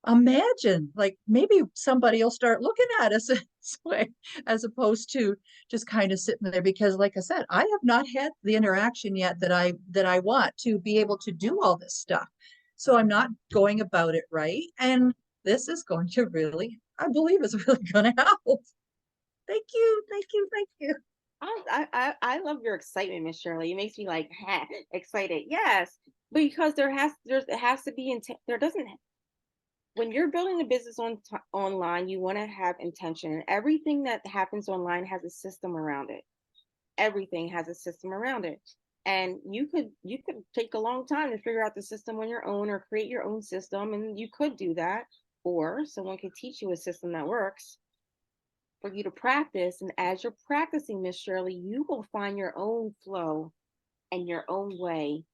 imagine, like, maybe somebody will start looking at us this way as opposed to just kind of sitting there, because like I said, I have not had the interaction yet that I want to be able to do all this stuff. So I'm not going about it right. And this is going to really, I believe, is really going to help. Thank you. Thank you. Thank you. I love your excitement, Miss Shirley. It makes me like excited. Yes, because it has to be there doesn't when you're building a business online, you want to have intention, and everything that happens online has a system around it. Everything has a system around it, and you could take a long time to figure out the system on your own or create your own system, and you could do that, or someone could teach you a system that works for you to practice. And as you're practicing, Miss Shirley, you will find your own flow and your own way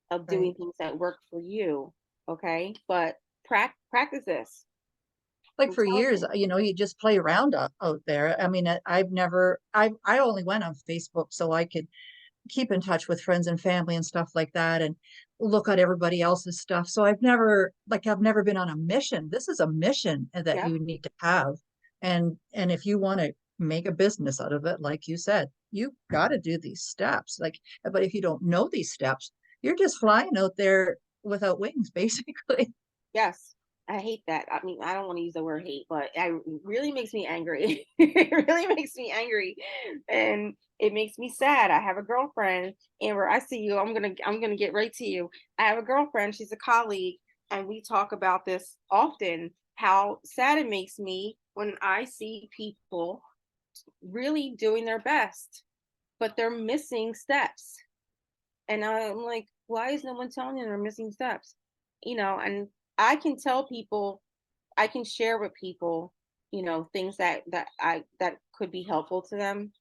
of Right. doing things that work for you. Okay, but practice this. Like I'm for telling years, you. you just play around out there. I mean, I only went on Facebook so I could keep in touch with friends and family and stuff like that, and look at everybody else's stuff. So I've never been on a mission. This is a mission that Yep. you need to have. And if you want to make a business out of it, like you said, you got to do these steps. Like, but if you don't know these steps, you're just flying out there without wings, basically. Yes. I hate that. I mean, I don't want to use the word hate, but it really makes me angry. It really makes me angry, and it makes me sad. I have a girlfriend, Amber. I see you. I'm gonna get right to you. I have a girlfriend. She's a colleague, and we talk about this often. How sad it makes me when I see people really doing their best, but they're missing steps. And I'm like, why is no one telling them they're missing steps? And I can tell people, I can share with people, things that could be helpful to them.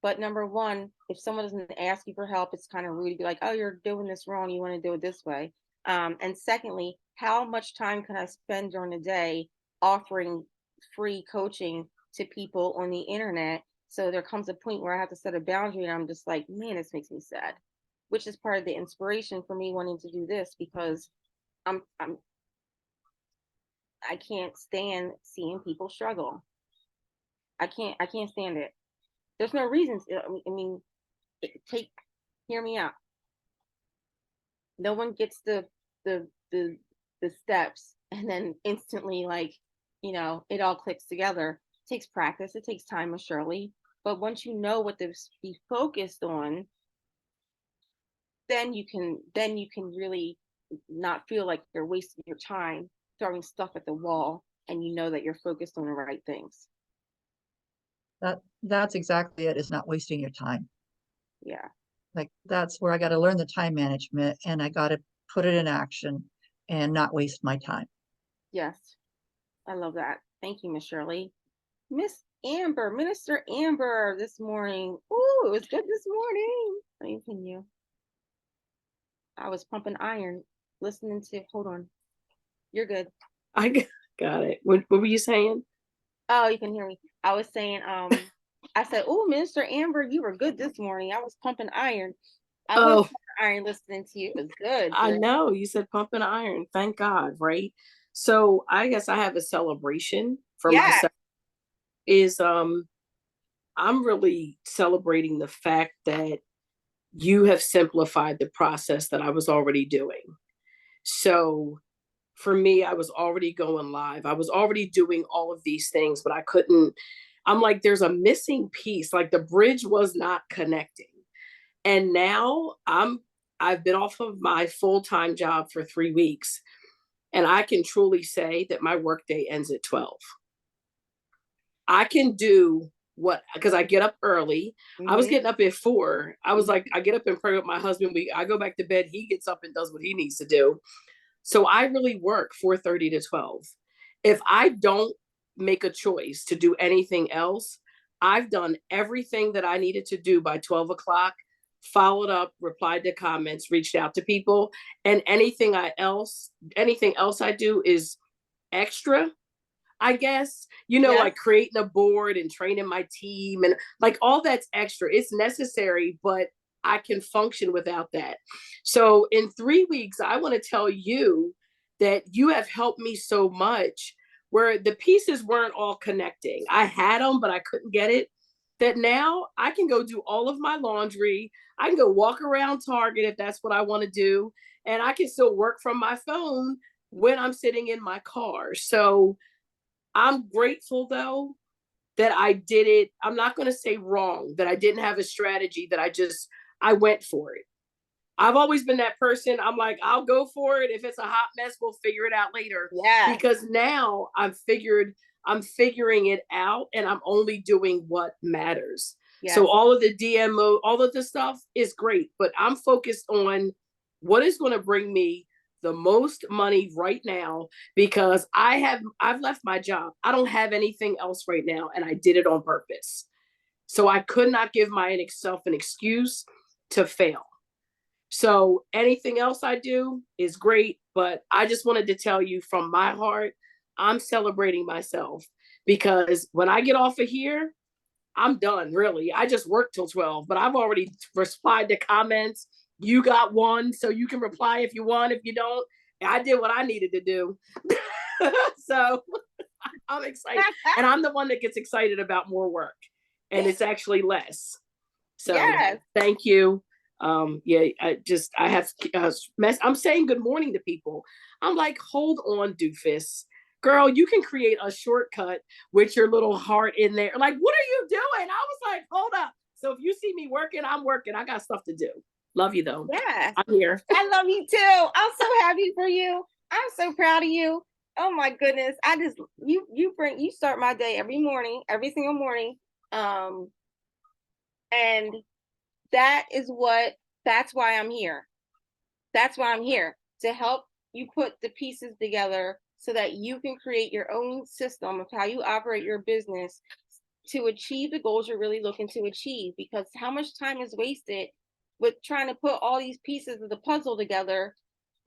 But number one, if someone doesn't ask you for help, it's kind of rude to be like, oh, you're doing this wrong. You want to do it this way. And secondly, how much time can I spend during the day offering free coaching to people on the internet? So there comes a point where I have to set a boundary, and I'm just like, man, this makes me sad, which is part of the inspiration for me wanting to do this, because I'm I can't stand seeing people struggle. I can't stand it. There's no reasons. I mean, take hear me out. No one gets the the the steps and then instantly, like, it all clicks together. It takes practice, it takes time, surely. But once you know what to be focused on, then you can really not feel like you're wasting your time throwing stuff at the wall, and you know that you're focused on the right things. That's exactly it, is not wasting your time. Yeah. Like that's where I got to learn the time management, and I got to put it in action and not waste my time. Yes. I love that. Thank you, Miss Shirley. Miss Amber, Minister Amber, this morning. Ooh, it was good this morning. Let me continue. I was pumping iron, listening to. Hold on. You're good. I got it. What were you saying? Oh, you can hear me. I was saying, I said, "Oh, Minister Amber, you were good this morning." I was pumping iron. I was Oh, pumping iron listening to you. It was good, I girl. know. You said pumping iron. Thank God, right? So I guess I have a celebration for Yeah. myself. Is I'm really celebrating the fact that you have simplified the process that I was already doing. So for me, I was already going live. I was already doing all of these things, but I couldn't. I'm like, there's a missing piece. Like the bridge was not connecting. And now I've been off of my full-time job for 3 weeks. And I can truly say that my workday ends at 12. I can do what, because I get up early. I was Mm-hmm. getting up at 4. I was like, I get up and pray with my husband. I go back to bed. He gets up and does what he needs to do. So I really work 4:30 to 12. If I don't make a choice to do anything else, I've done everything that I needed to do by 12 o'clock, followed up, replied to comments, reached out to people, and anything else I do is extra, I guess, Yes. like creating a board and training my team and like all that's extra. It's necessary, but I can function without that. So in 3 weeks, I want to tell you that you have helped me so much where the pieces weren't all connecting. I had them, but I couldn't get it. That now I can go do all of my laundry. I can go walk around Target if that's what I want to do. And I can still work from my phone when I'm sitting in my car. So I'm grateful though that I did it. I'm not going to say wrong, that I didn't have a strategy, that I went for it. I've always been that person. I'm like, I'll go for it. If it's a hot mess, we'll figure it out later. Yeah. Because now I'm figuring it out and I'm only doing what matters. Yes. So all of the DMO, all of the stuff is great, but I'm focused on what is going to bring me the most money right now, because I've left my job. I don't have anything else right now, and I did it on purpose. So I could not give myself an excuse to fail. So anything else I do is great, but I just wanted to tell you from my heart, I'm celebrating myself, because when I get off of here, I'm done, really. I just work till 12, but I've already replied to comments. You got one, so you can reply if you want. If you don't, I did what I needed to do. So I'm excited. And I'm the one that gets excited about more work, and it's actually less. So Yes. thank you. Yeah, I have I'm saying good morning to people. I'm like, hold on, doofus. Girl, you can create a shortcut with your little heart in there. Like, what are you doing? I was like, hold up. So if you see me working, I'm working. I got stuff to do. Love you though. Yeah. I'm here. I love you too. I'm so happy for you. I'm so proud of you. Oh my goodness. You start my day every morning, every single morning. Um, and that is what that's why I'm here. That's why I'm here to help you put the pieces together so that you can create your own system of how you operate your business to achieve the goals you're really looking to achieve. Because how much time is wasted with trying to put all these pieces of the puzzle together,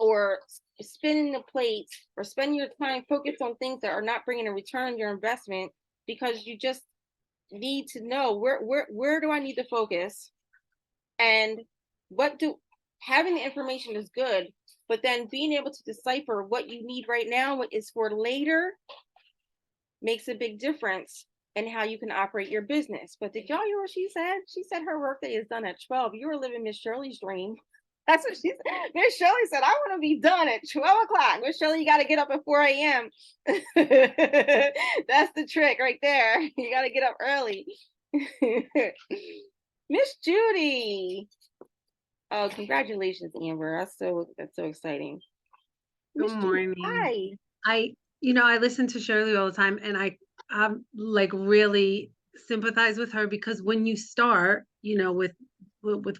or spinning the plates, or spending your time focused on things that are not bringing a return on your investment, because you just need to know where do I need to focus, and what do having the information is good, but then being able to decipher what you need right now, what is for later, makes a big difference in how you can operate your business. But did y'all hear what she said? She said her workday is done at 12. You were living Miss Shirley's dream. That's what she said. Miss Shirley said, I want to be done at 12 o'clock. Miss Shirley, you got to get up at 4 a.m. That's the trick right there. You got to get up early. Miss Judy. Oh, congratulations, Amber. That's so exciting. Good Miss Judy, morning. hi. I listen to Shirley all the time, and I'm like really sympathize with her, because when you start, with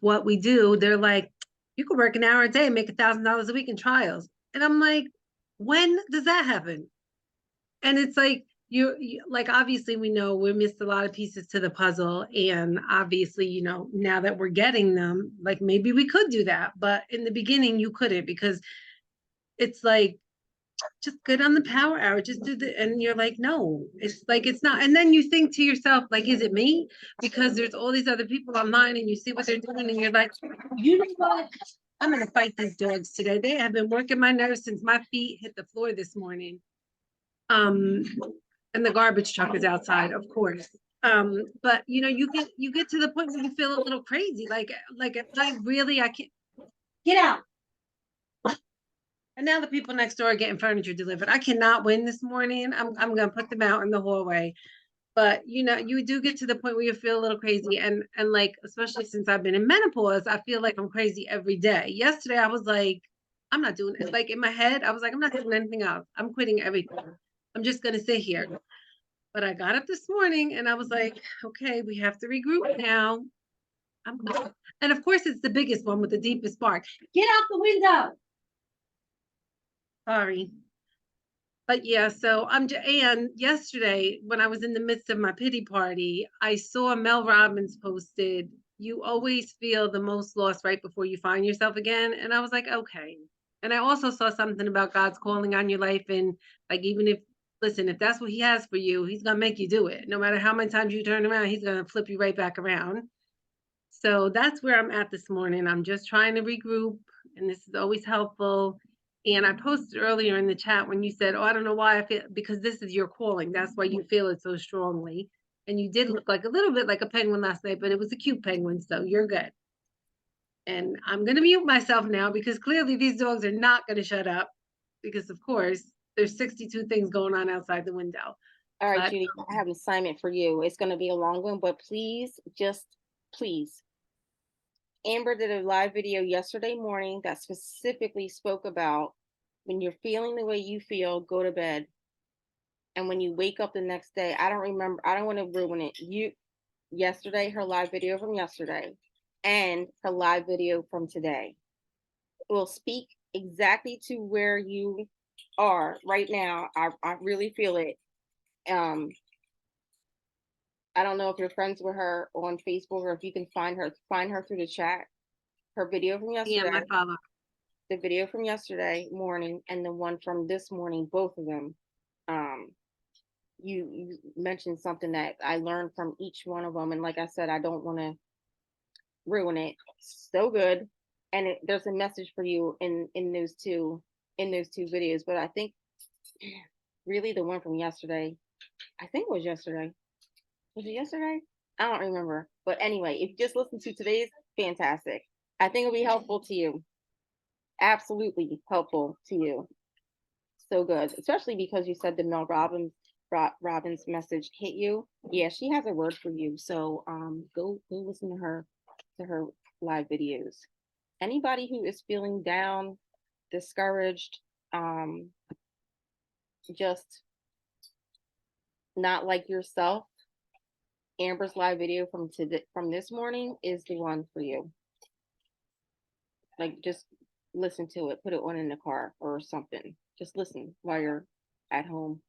what we do, they're like, you could work an hour a day and make $1,000 a week in trials. And I'm like, when does that happen? And it's like, like, obviously we know we missed a lot of pieces to the puzzle. And obviously, now that we're getting them, like maybe we could do that. But in the beginning, you couldn't, because it's like, just good on the power hour, just do the, and you're like, no, it's like, it's not. And then you think to yourself, like, is it me? Because there's all these other people online, and you see what they're doing, and you're like, you know what? I'm gonna fight these dogs today. They have been working my nerves since my feet hit the floor this morning. And the garbage truck is outside, of course. But you get to the point where you feel a little crazy, like if I can't get out. And now the people next door are getting furniture delivered. I cannot win this morning. I'm gonna put them out in the hallway. But you do get to the point where you feel a little crazy, and like, especially since I've been in menopause, I feel like I'm crazy every day. Yesterday I was like, I'm not doing it. Like, in my head, I was like, I'm not doing anything else. I'm quitting everything. I'm just gonna sit here. But I got up this morning and I was like, okay, we have to regroup now. And of course, it's the biggest one with the deepest bark. Get out the window. Sorry. But yeah, so and yesterday when I was in the midst of my pity party, I saw Mel Robbins posted, you always feel the most lost right before you find yourself again. And I was like, okay. And I also saw something about God's calling on your life. And like, even if, listen, if that's what he has for you, he's going to make you do it. No matter how many times you turn around, he's going to flip you right back around. So that's where I'm at this morning. I'm just trying to regroup, and this is always helpful. And I posted earlier in the chat when you said, oh, I don't know why I feel, because this is your calling. That's why you feel it so strongly. And you did look like a little bit like a penguin last night, but it was a cute penguin, so you're good. And I'm going to mute myself now, because clearly these dogs are not going to shut up, because of course there's 62 things going on outside the window. All right, Judy, I have an assignment for you. It's going to be a long one, but please, please. Amber did a live video yesterday morning that specifically spoke about when you're feeling the way you feel, go to bed. And when you wake up the next day, I don't remember, I don't want to ruin it. Yesterday, her live video from yesterday and her live video from today will speak exactly to where you are right now. I really feel it. I don't know if you're friends with her on Facebook, or if you can find her through the chat. Her video from yesterday. Yeah, my father. The video from yesterday morning and the one from this morning, both of them. You mentioned something that I learned from each one of them, and like I said, I don't want to ruin it. So good, and there's a message for you in those two videos. But I think really the one from yesterday, I think it was yesterday. Was it yesterday? I don't remember. But anyway, if you just listen to today's, fantastic. I think it'll be helpful to you. Absolutely helpful to you. So good, especially because you said the Mel Robbins message hit you. Yeah, she has a word for you. So go listen to her live videos. Anybody who is feeling down, discouraged, just not like yourself, Amber's live video from this morning is the one for you. Like, just listen to it, put it on in the car or something. Just listen while you're at home.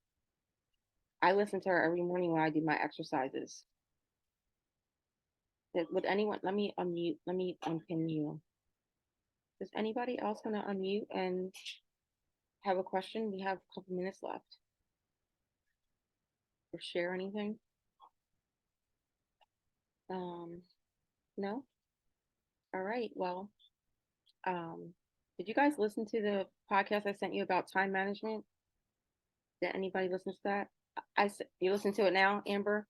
I listen to her every morning when I do my exercises. Would anyone, let me unmute, let me unpin you. Is anybody else gonna unmute and have a question? We have a couple minutes left. Or share anything? No? All right, well, did you guys listen to the podcast I sent you about time management? Did anybody listen to that? You listen to it now, Amber?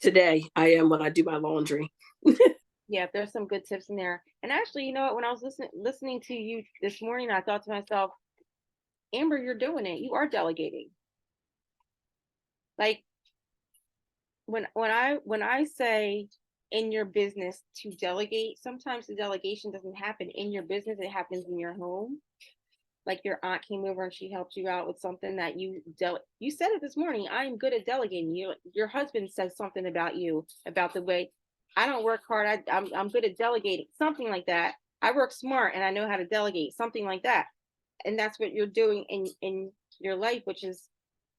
Today I am when I do my laundry. Yeah, there's some good tips in there. And actually, you know what? When I was listening to you this morning, I thought to myself, Amber, you're doing it. You are delegating. Like, when I say in your business to delegate, sometimes the delegation doesn't happen in your business, it happens in your home. Like, your aunt came over and she helped you out with something that you said it this morning. I'm good at delegating. Your husband says something about you, about the way I don't work hard. I'm good at delegating, something like that. I work smart and I know how to delegate, something like that. And that's what you're doing in your life, which is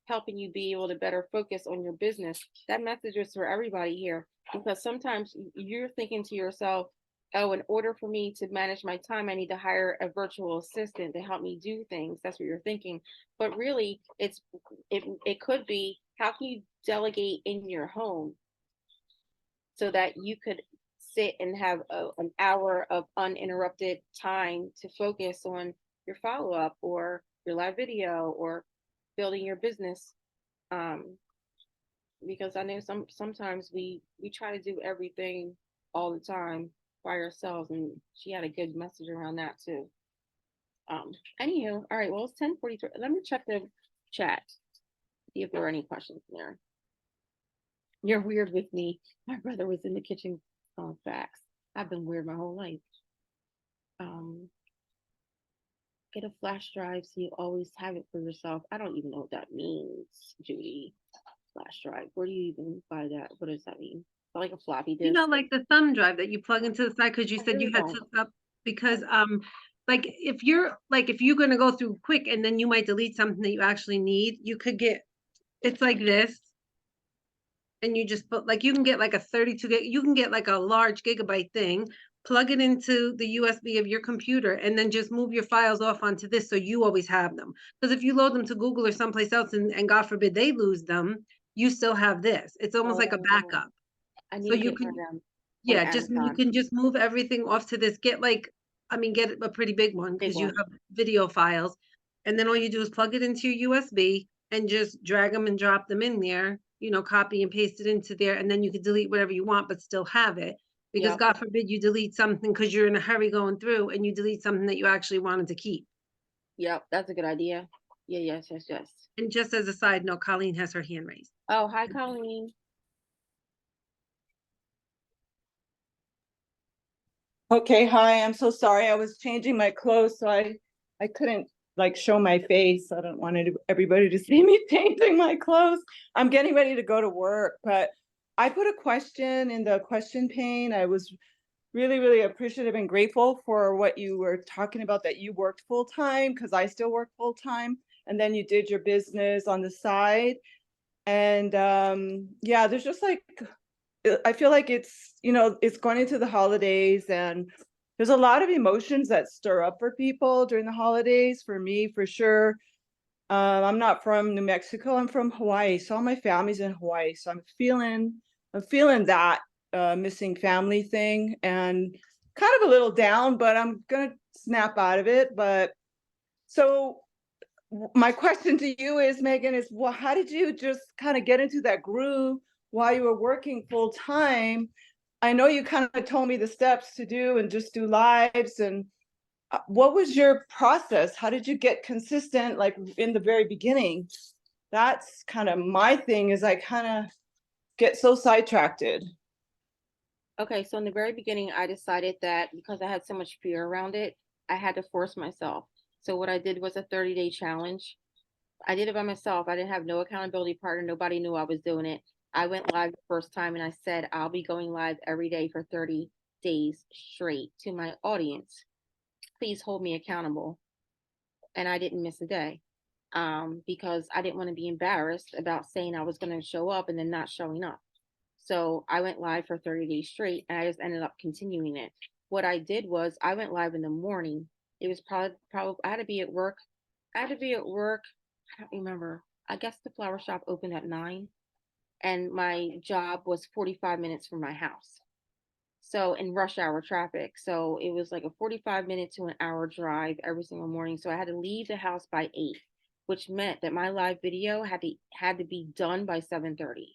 helping you be able to better focus on your business. That message is for everybody here, because sometimes you're thinking to yourself, oh, in order for me to manage my time, I need to hire a virtual assistant to help me do things. That's what you're thinking. But really, it could be, how can you delegate in your home so that you could sit and have an hour of uninterrupted time to focus on your follow-up or your live video or building your business. Because I know sometimes we try to do everything all the time by ourselves, and she had a good message around that too. Anywho, all right, well, it's 10:43. Let me check the chat, see if there are any questions in there. You're weird with me. My brother was in the kitchen on facts. I've been weird my whole life. Get a flash drive so you always have it for yourself. I don't even know what that means, Judy. Flash drive. Where do you even buy that? What does that mean? Like a floppy disk? You know, like the thumb drive that you plug into the side, because you said you had don't. to because like if you're gonna go through quick and then you might delete something that you actually need, you could get, it's like this. And you just put, like, you can get like a 32 gig, you can get like a large gigabyte thing, plug it into the USB of your computer, and then just move your files off onto this so you always have them. Because if you load them to Google or someplace else and God forbid they lose them, you still have this. It's almost like a backup. I need So to you get can, one of them. yeah, you can just move everything off to this. Get a pretty big one, because you have video files. And then all you do is plug it into your USB and just drag them and drop them in there, copy and paste it into there. And then you can delete whatever you want, but still have it. Because God forbid you delete something because you're in a hurry going through and you delete something that you actually wanted to keep. Yep, that's a good idea. Yeah, yes. And just as a side note, Colleen has her hand raised. Oh, hi, Colleen. Okay, hi, I'm so sorry. I was changing my clothes, so I couldn't like show my face. I don't want everybody to see me changing my clothes. I'm getting ready to go to work, but I put a question in the question pane. I was really, really appreciative and grateful for what you were talking about, that you worked full time, because I still work full time, and then you did your business on the side. And yeah, there's just like, I feel like it's, it's going into the holidays, and there's a lot of emotions that stir up for people during the holidays. For me, for sure. I'm not from New Mexico. I'm from Hawaii. So all my family's in Hawaii. So I'm feeling that missing family thing, and kind of a little down, but I'm gonna snap out of it. But so my question to you is, Meggan, is how did you just kind of get into that groove while you were working full time? I know you kind of told me the steps to do and just do lives, and what was your process? How did you get consistent, like in the very beginning? That's kind of my thing, is I kind of get so sidetracked. Okay, so in the very beginning, I decided that because I had so much fear around it, I had to force myself. So what I did was a 30-day challenge. I did it by myself. I didn't have no accountability partner. Nobody knew I was doing it. I went live the first time and I said, I'll be going live every day for 30 days straight to my audience. Please hold me accountable. And I didn't miss a day because I didn't want to be embarrassed about saying I was going to show up and then not showing up. So I went live for 30 days straight and I just ended up continuing it. What I did was I went live in the morning. It was probably I had to be at work. I don't remember. I guess the flower shop opened at 9 and my job was 45 minutes from my house. So in rush hour traffic. So it was like a 45-minute to an hour drive every single morning. So I had to leave the house by 8, which meant that my live video had to be done by 7:30.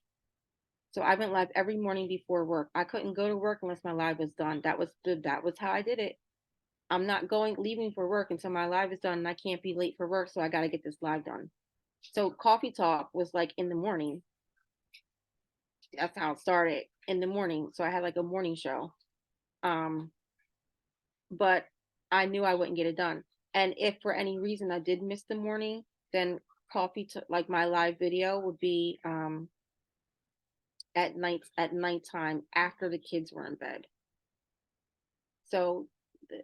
So I went live every morning before work. I couldn't go to work unless my live was done. That was how I did it. I'm not leaving for work until my live is done and I can't be late for work, so I got to get this live done. So coffee talk was like in the morning. That's how it started, in the morning. So I had like a morning show. But I knew I wouldn't get it done. And if for any reason I did miss the morning, then like my live video would be at nighttime after the kids were in bed. So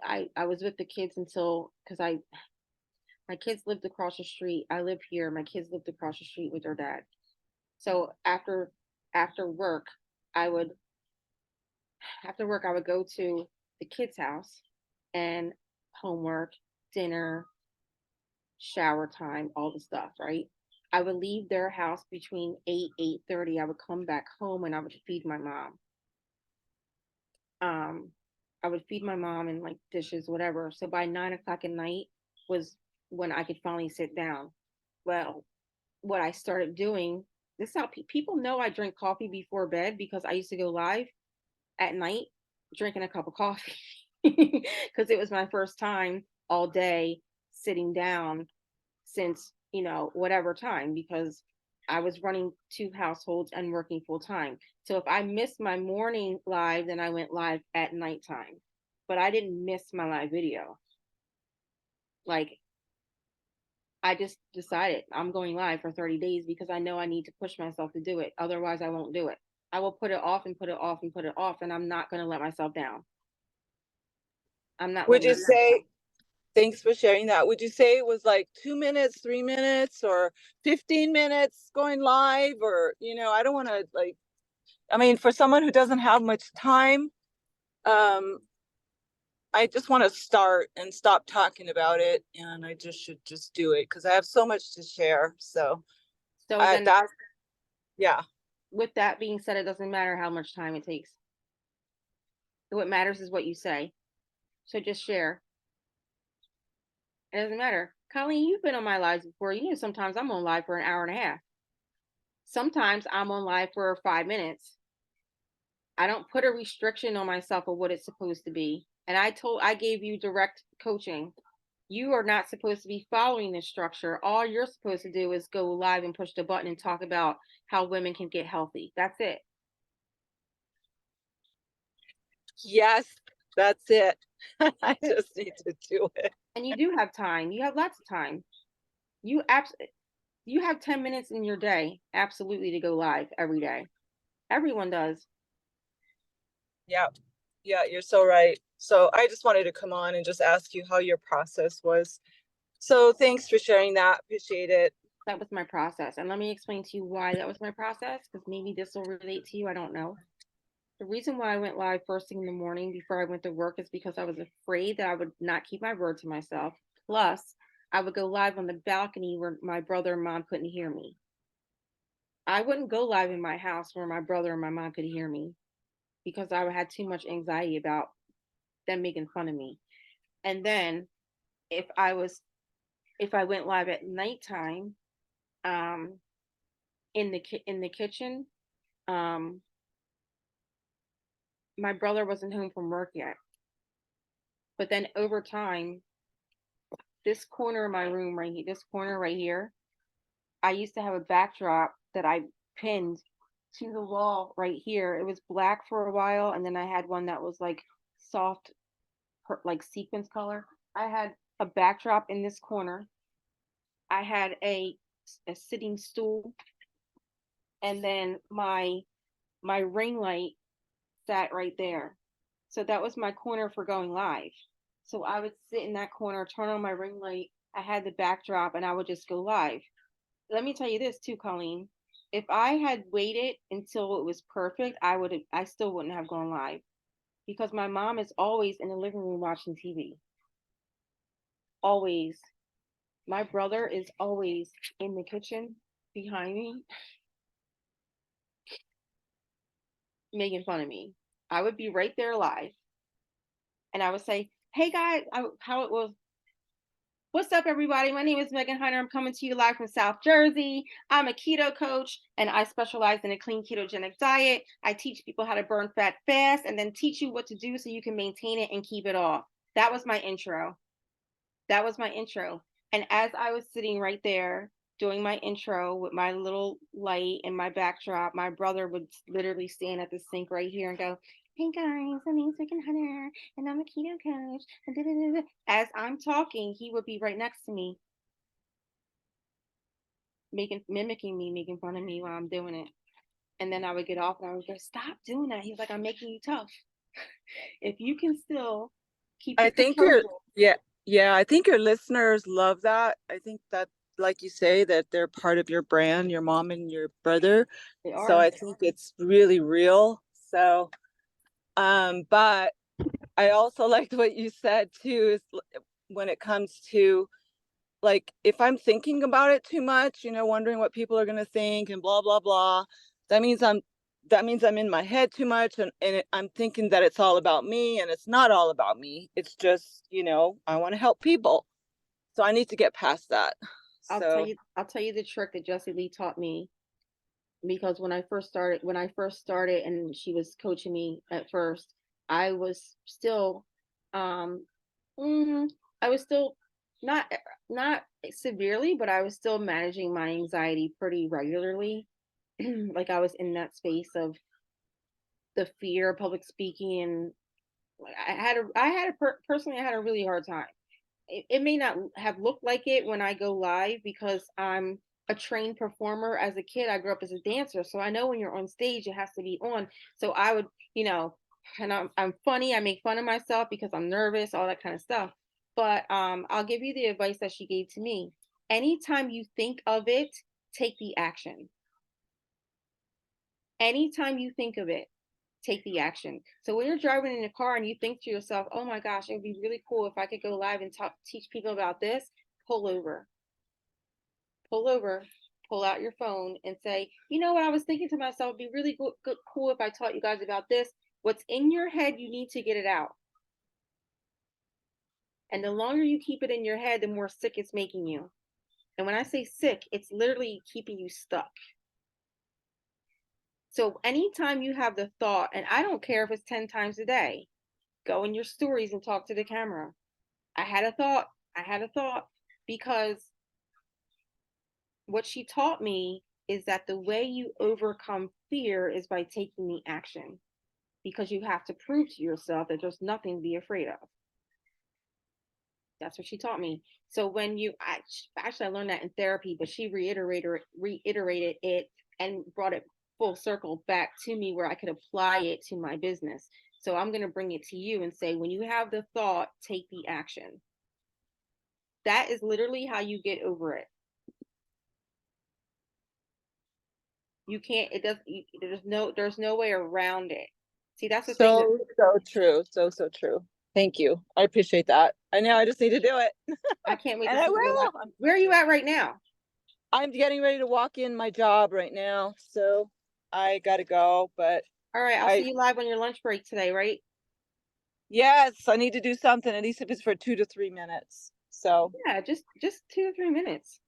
I was with the kids until, because my kids lived across the street. I live here. My kids lived across the street with their dad. So after work, I would go to the kids' house and homework, dinner, shower time, all the stuff, right? I would leave their house between 8:30. I would come back home and I would feed my mom. I would feed my mom and like dishes, whatever. So by 9 o'clock at night was when I could finally sit down. Well, what I started doing, this is how people know I drink coffee before bed, because I used to go live at night drinking a cup of coffee because it was my first time all day sitting down since, whatever time, because I was running 2 households and working full time. So if I missed my morning live, then I went live at nighttime. But I didn't miss my live video. Like, I just decided I'm going live for 30 days because I know I need to push myself to do it. Otherwise, I won't do it. I will put it off and put it off and put it off, and I'm not going to let myself down. I'm not Would letting you myself down. say, thanks for sharing that. Would you say it was like 2 minutes, 3 minutes, or 15 minutes going live? Or, I don't want to for someone who doesn't have much time, I just want to start and stop talking about it. And I should just do it because I have so much to share. So So then, yeah. with that being said, it doesn't matter how much time it takes. What matters is what you say. So just share. It doesn't matter. Colleen, you've been on my lives before. Sometimes I'm on live for an hour and a half. Sometimes I'm on live for 5 minutes. I don't put a restriction on myself of what it's supposed to be. And I gave you direct coaching. You are not supposed to be following this structure. All you're supposed to do is go live and push the button and talk about how women can get healthy. That's it. Yes, that's it. I just need to do it. And you do have time. You have lots of time. You have 10 minutes in your day, absolutely, to go live every day. Everyone does. Yeah. Yeah, you're so right. So I just wanted to come on and just ask you how your process was. So thanks for sharing that. Appreciate it. That was my process. And let me explain to you why that was my process, because maybe this will relate to you. I don't know. The reason why I went live first thing in the morning before I went to work is because I was afraid that I would not keep my word to myself. Plus, I would go live on the balcony where my brother and mom couldn't hear me. I wouldn't go live in my house where my brother and my mom could hear me because I had too much anxiety about them making fun of me. And then if I went live at nighttime, in the kitchen, my brother wasn't home from work yet. But then over time, this corner of my room right here, this corner right here, I used to have a backdrop that I pinned to the wall right here. It was black for a while, and then I had one that was like soft, like sequins color. I had a backdrop in this corner. I had a sitting stool, and then my ring light sat right there. So that was my corner for going live. So I would sit in that corner, turn on my ring light. I had the backdrop, and I would just go live. Let me tell you this too, Colleen. If I had waited until it was perfect, I still wouldn't have gone live, because my mom is always in the living room watching TV. Always. My brother is always in the kitchen behind me making fun of me. I would be right there live, and I would say, "Hey guys, how it was. What's up, everybody? My name is Meggan Hunter. I'm coming to you live from South Jersey. I'm a keto coach, and I specialize in a clean ketogenic diet. I teach people how to burn fat fast, and then teach you what to do so you can maintain it and keep it off." That was my intro. That was my intro. And as I was sitting right there doing my intro with my little light and my backdrop, my brother would literally stand at the sink right here and go, "Hey guys, my name's Meggan Hunter, and I'm a keto coach." And da, da, da, da. As I'm talking, he would be right next to me, mimicking me, making fun of me while I'm doing it. And then I would get off and I would go, "Stop doing that." He was like, "I'm making you tough. If you can still keep I your think composure." yeah, I think your listeners love that. I think that, like you say, that they're part of your brand, your mom and your brother. They So are. I think it's really real. So, but I also liked what you said too, is when it comes to, like, if I'm thinking about it too much, wondering what people are going to think and blah, blah, blah, that means I'm in my head too much, and I'm thinking that it's all about me, and it's not all about me. It's just, I want to help people. So I need to get past that. So I'll tell you the trick that Jessie Lee taught me, because when I first started and she was coaching me at first, I was still um I was still not not severely, but I was still managing my anxiety pretty regularly. Like I was in that space of the fear of public speaking, and personally I had a really hard time. It may not have looked like it when I go live, because I'm a trained performer. As a kid, I grew up as a dancer, so I know when you're on stage, it has to be on. So I would, and I'm funny. I make fun of myself because I'm nervous, all that kind of stuff. But I'll give you the advice that she gave to me. Anytime you think of it, take the action. Anytime you think of it, take the action. So when you're driving in a car and you think to yourself, "Oh my gosh, it would be really cool if I could go live and teach people about this," pull over, pull over, pull out your phone and say, "You know what? I was thinking to myself, it'd be really cool if I taught you guys about this." What's in your head, you need to get it out. And the longer you keep it in your head, the more sick it's making you. And when I say sick, it's literally keeping you stuck. So anytime you have the thought, and I don't care if it's 10 times a day, go in your stories and talk to the camera. I had a thought. I had a thought. Because what she taught me is that the way you overcome fear is by taking the action, because you have to prove to yourself that there's nothing to be afraid of. That's what she taught me. So when actually I learned that in therapy, but she reiterated it and brought it full circle back to me where I could apply it to my business. So I'm going to bring it to you and say, when you have the thought, take the action. That is literally how you get over it. You can't, it does, there's no way around it. See, that's the thing. so true. So true. Thank you. I appreciate that. I know I just need to do it. I can't wait And to I see you. will. Where are you at right now? I'm getting ready to walk in my job right now. So I gotta go, but All right, I'll see you live on your lunch break today, right? yes, I need to do something, at least if it's for 2 to 3 minutes. So, Yeah, just 2 to 3 minutes.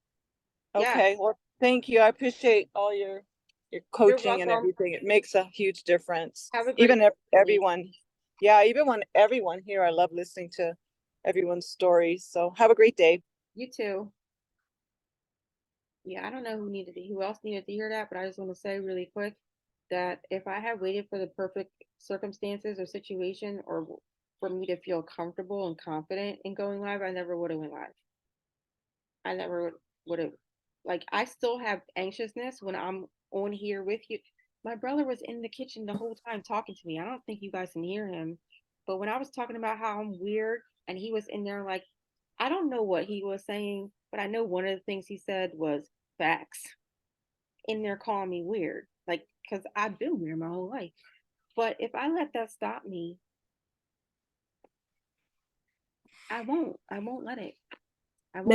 okay. Yes. Well, thank you. I appreciate all your You're coaching and welcome. everything. It makes a huge difference. Have a great Even day. everyone. Yeah, even when everyone here, I love listening to everyone's stories. So have a great day. You too. Yeah, I don't know who else needed to hear that, but I just want to say really quick that if I had waited for the perfect circumstances or situation, or for me to feel comfortable and confident in going live, I never would have went live. I never would have. Like, I still have anxiousness when I'm on here with you. My brother was in the kitchen the whole time talking to me. I don't think you guys can hear him, but when I was talking about how I'm weird, and he was in there, like, I don't know what he was saying, but I know one of the things he said was facts, in there calling me weird, like, because I've been weird my whole life. But if I let that stop me, I won't let it. I won't.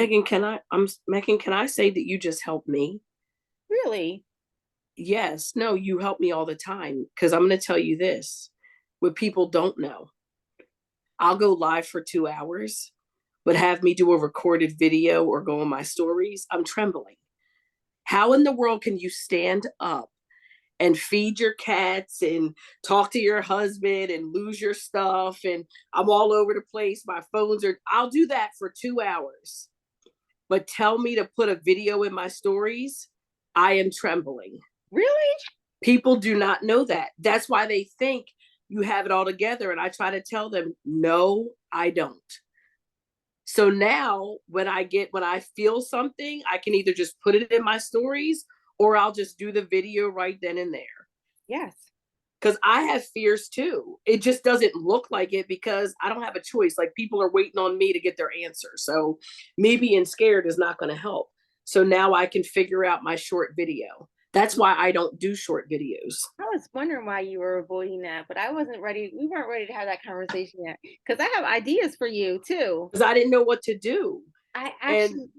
Megan, can I say that you just helped me? Really? Yes. No, you help me all the time, because I'm going to tell you this. What people don't know, I'll go live for 2 hours, but have me do a recorded video or go on my stories, I'm trembling. How in the world can you stand up and feed your cats and talk to your husband and lose your stuff, and I'm all over the place, my phones are, I'll do that for 2 hours. But tell me to put a video in my stories, I am trembling. Really? People do not know that. That's why they think you have it all together. And I try to tell them, no, I don't. So now when I feel something, I can either just put it in my stories, or I'll just do the video right then and there. Yes. Because I have fears too. It just doesn't look like it because I don't have a choice. Like, people are waiting on me to get their answer. So me being scared is not going to help. So now I can figure out my short video. That's why I don't do short videos. I was wondering why you were avoiding that, but I wasn't ready. We weren't ready to have that conversation yet, because I have ideas for you too. Because I didn't know what to do. I actually, And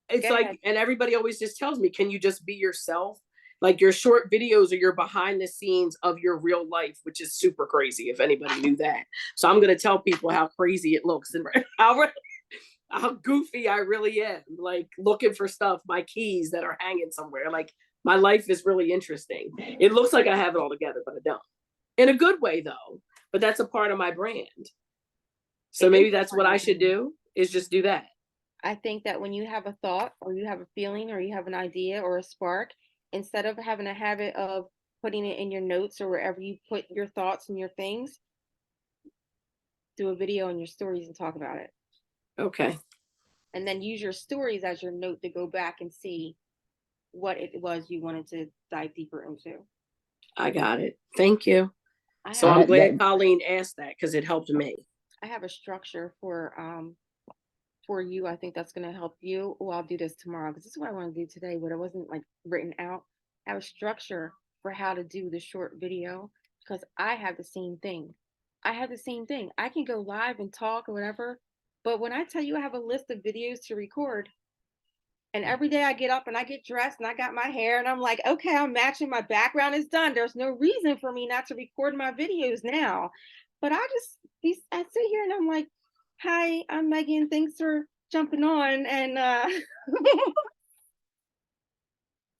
it's go like, ahead. and everybody always just tells me, can you just be yourself? Like, your short videos are your behind the scenes of your real life, which is super crazy if anybody knew that. So I'm going to tell people how crazy it looks and how goofy I really am, like looking for stuff, my keys that are hanging somewhere. Like, my life is really interesting. It looks like I have it all together, but I don't. In a good way though, but that's a part of my brand. So maybe that's what I should do, is just do that. I think that when you have a thought, or you have a feeling, or you have an idea or a spark, instead of having a habit of putting it in your notes or wherever you put your thoughts and your things, do a video in your stories and talk about it. Okay. And then use your stories as your note to go back and see what it was you wanted to dive deeper into. I got it. Thank you. I So have, I'm glad Colleen asked that, because it helped me. I have a structure for you. I think that's going to help you. Oh, I'll do this tomorrow, because this is what I want to do today, but it wasn't like written out. I have a structure for how to do the short video, because I have the same thing. I have the same thing. I can go live and talk or whatever, but when I tell you I have a list of videos to record, and every day I get up and I get dressed and I got my hair and I'm like, okay, I'm matching, my background is done. There's no reason for me not to record my videos now. But I sit here and I'm like, hi, I'm Megan. Thanks for jumping on. And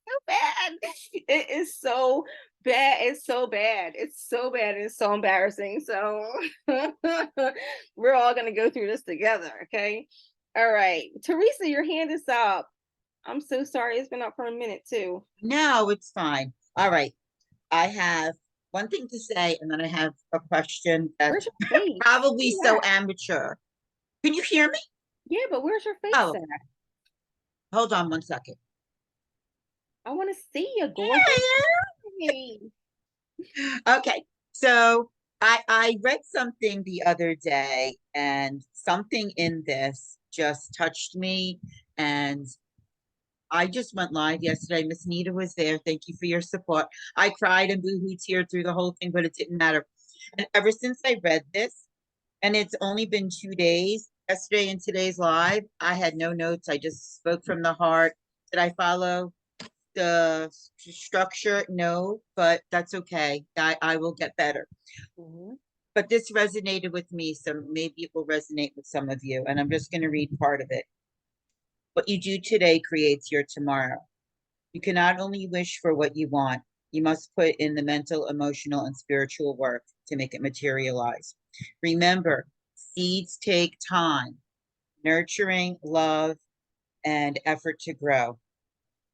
so bad. It is so bad. It's so bad. It's so bad. It's so embarrassing. So we're all going to go through this together. Okay. All right. Teresa, your hand is up. I'm so sorry. It's been up for a minute too. No, it's fine. All right. I have one thing to say, and then I have a question Where's that's your face? probably so Yeah. amateur. Can you hear me? Yeah, but where's your face Oh. at? Hold on 1 second. I want to see you, gorgeous. Okay. So I read something the other day, and something in this just touched me, and I just went live yesterday. Miss Nita was there. Thank you for your support. I cried and boohoo teared through the whole thing, but it didn't matter. And ever since I read this, and it's only been 2 days, yesterday and today's live, I had no notes. I just spoke from the heart. Did I follow the structure? No, but that's okay. I will get better. Mhm. But this resonated with me, so maybe it will resonate with some of you. And I'm just going to read part of it. What you do today creates your tomorrow. You can not only wish for what you want, you must put in the mental, emotional, and spiritual work to make it materialize. Remember, seeds take time, nurturing, love, and effort to grow.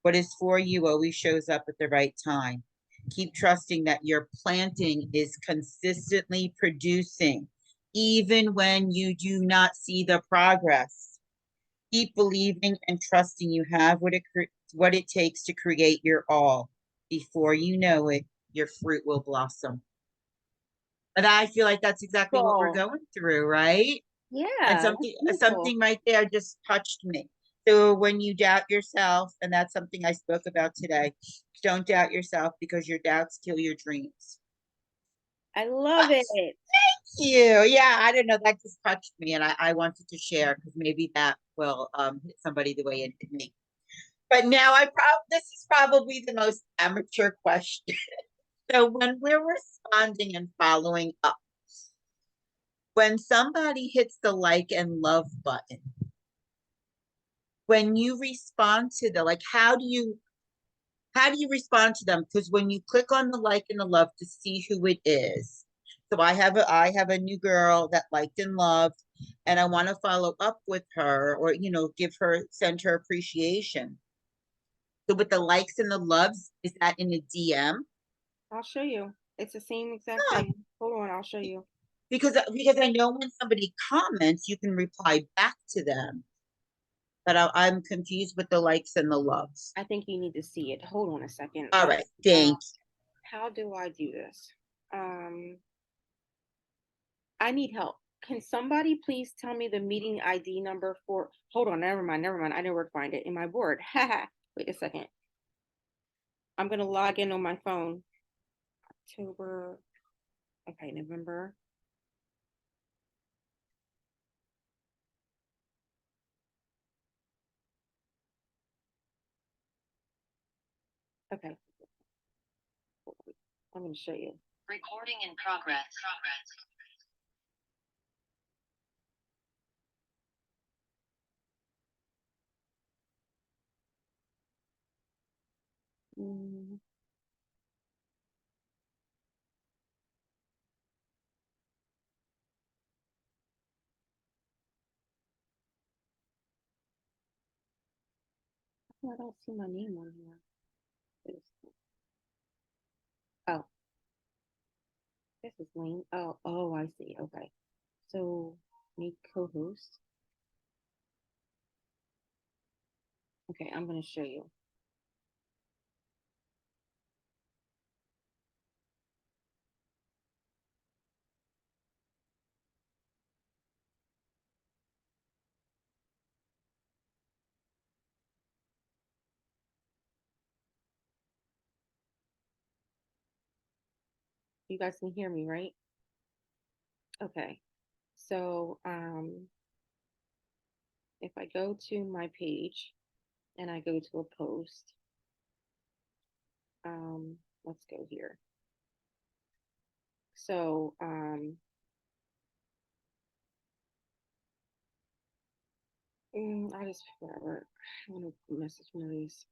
What is for you always shows up at the right time. Keep trusting that your planting is consistently producing, even when you do not see the progress. Keep believing and trusting you have what it takes to create your all. Before you know it, your fruit will blossom. And I feel like that's exactly what we're Cool. going through, right? Yeah, And that's beautiful. something right there just touched me. So when you doubt yourself, and that's something I spoke about today, don't doubt yourself because your doubts kill your dreams. I love it. Yeah, I don't know, that just touched me, and I wanted to share because maybe that will hit somebody the way it hit me. But now this is probably the most amateur question. So when we're responding and following up, when somebody hits the like and love button, when you respond to the like, how do you respond to them? Because when you click on the like and the love to see who it is. So I have a new girl that liked and loved, and I want to follow up with her, or send her appreciation. So with the likes and the loves, is that in a DM? I'll show you. It's the same exact Ah, thing. Hold on, I'll show you. because I know when somebody comments, you can reply back to them. But I'm confused with the likes and the loves. I think you need to see it. Hold on a second. All right, thank you. How do I do this? I need help. Can somebody please tell me the meeting ID number for, hold on, never mind. I know where to find it in my board. Wait a second. I'm gonna log in on my phone. October, okay, November. Okay, I'm gonna show you. Recording in progress. Mm. I don't see my name on here. Oh, this is lame. Oh, I see. Okay. So make co-host. Okay, I'm gonna show you. You guys can hear me, right? Okay. So if I go to my page and I go to a post, let's go here. So I just whatever. I want to message one of these.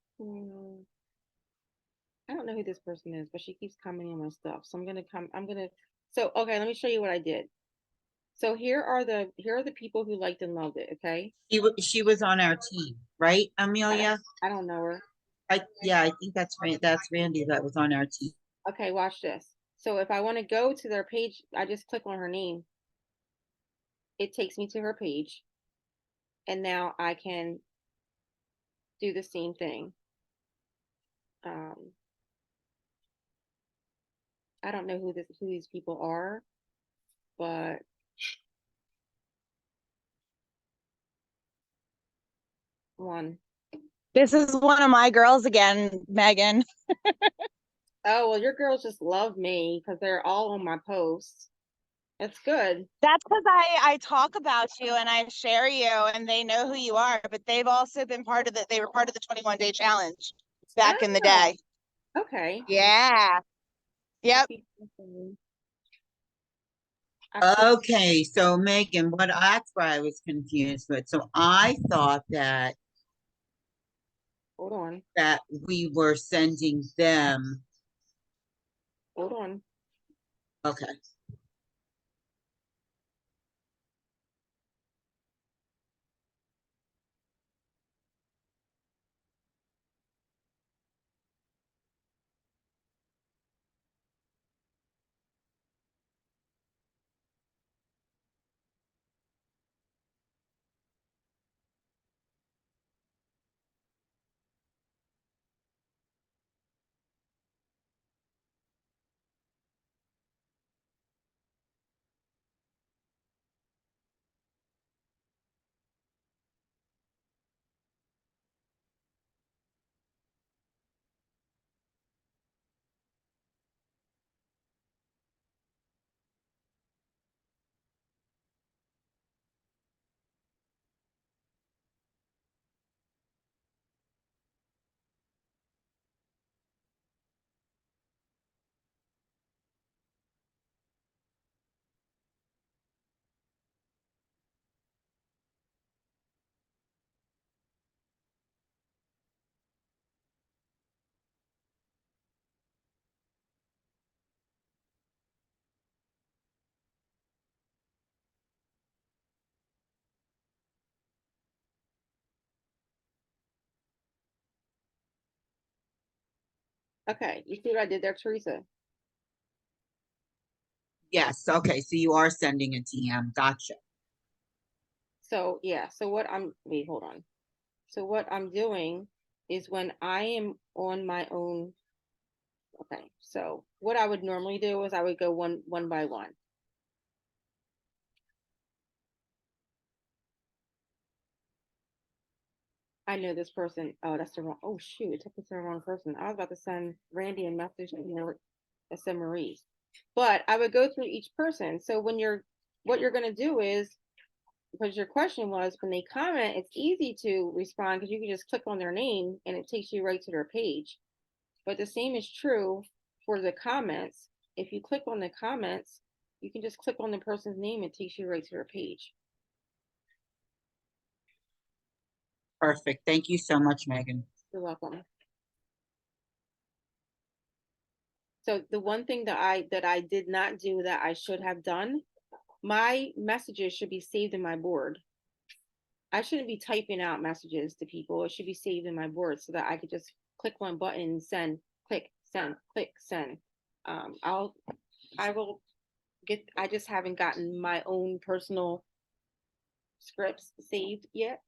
I don't know who this person is, but she keeps commenting on my stuff. So so okay, let me show you what I did. So here are the people who liked and loved it, okay? She was on our team, right, Amelia? I don't know her. I think that's Randy that was on our team. Okay, watch this. So if I want to go to their page, I just click on her name. It takes me to her page. And now I can do the same thing. I don't know who these people are, but one. This is one of my girls again, Megan. Oh, well, your girls just love me because they're all on my posts. That's good. That's because I talk about you and I share you and they know who you are, but they've also been they were part of the 21-day challenge back in the day. Okay. Yeah. Yep. Okay, so Megan, that's why I was confused with. So I thought that Hold on. that we were sending them. Hold on. Okay. Okay, you see what I did there, Teresa? Yes, okay, so you are sending a DM, gotcha. So yeah, so wait, hold on. So what I'm doing is when I am on my own, okay, so what I would normally do is I would go one by one. I know this person. Oh, that's the wrong. Oh shoot, it took me to the wrong person. I was about to send Randy a message, I said Marie. But I would go through each person. So what you're gonna do is, because your question was when they comment, it's easy to respond because you can just click on their name and it takes you right to their page. But the same is true for the comments. If you click on the comments, you can just click on the person's name, it takes you right to their page. Perfect, thank you so much, Megan. You're welcome. So the one thing that I did not do that I should have done, my messages should be saved in my board. I shouldn't be typing out messages to people. It should be saved in my board so that I could just click one button and send, click, send, click, send. I will get, I just haven't gotten my own personal scripts saved yet.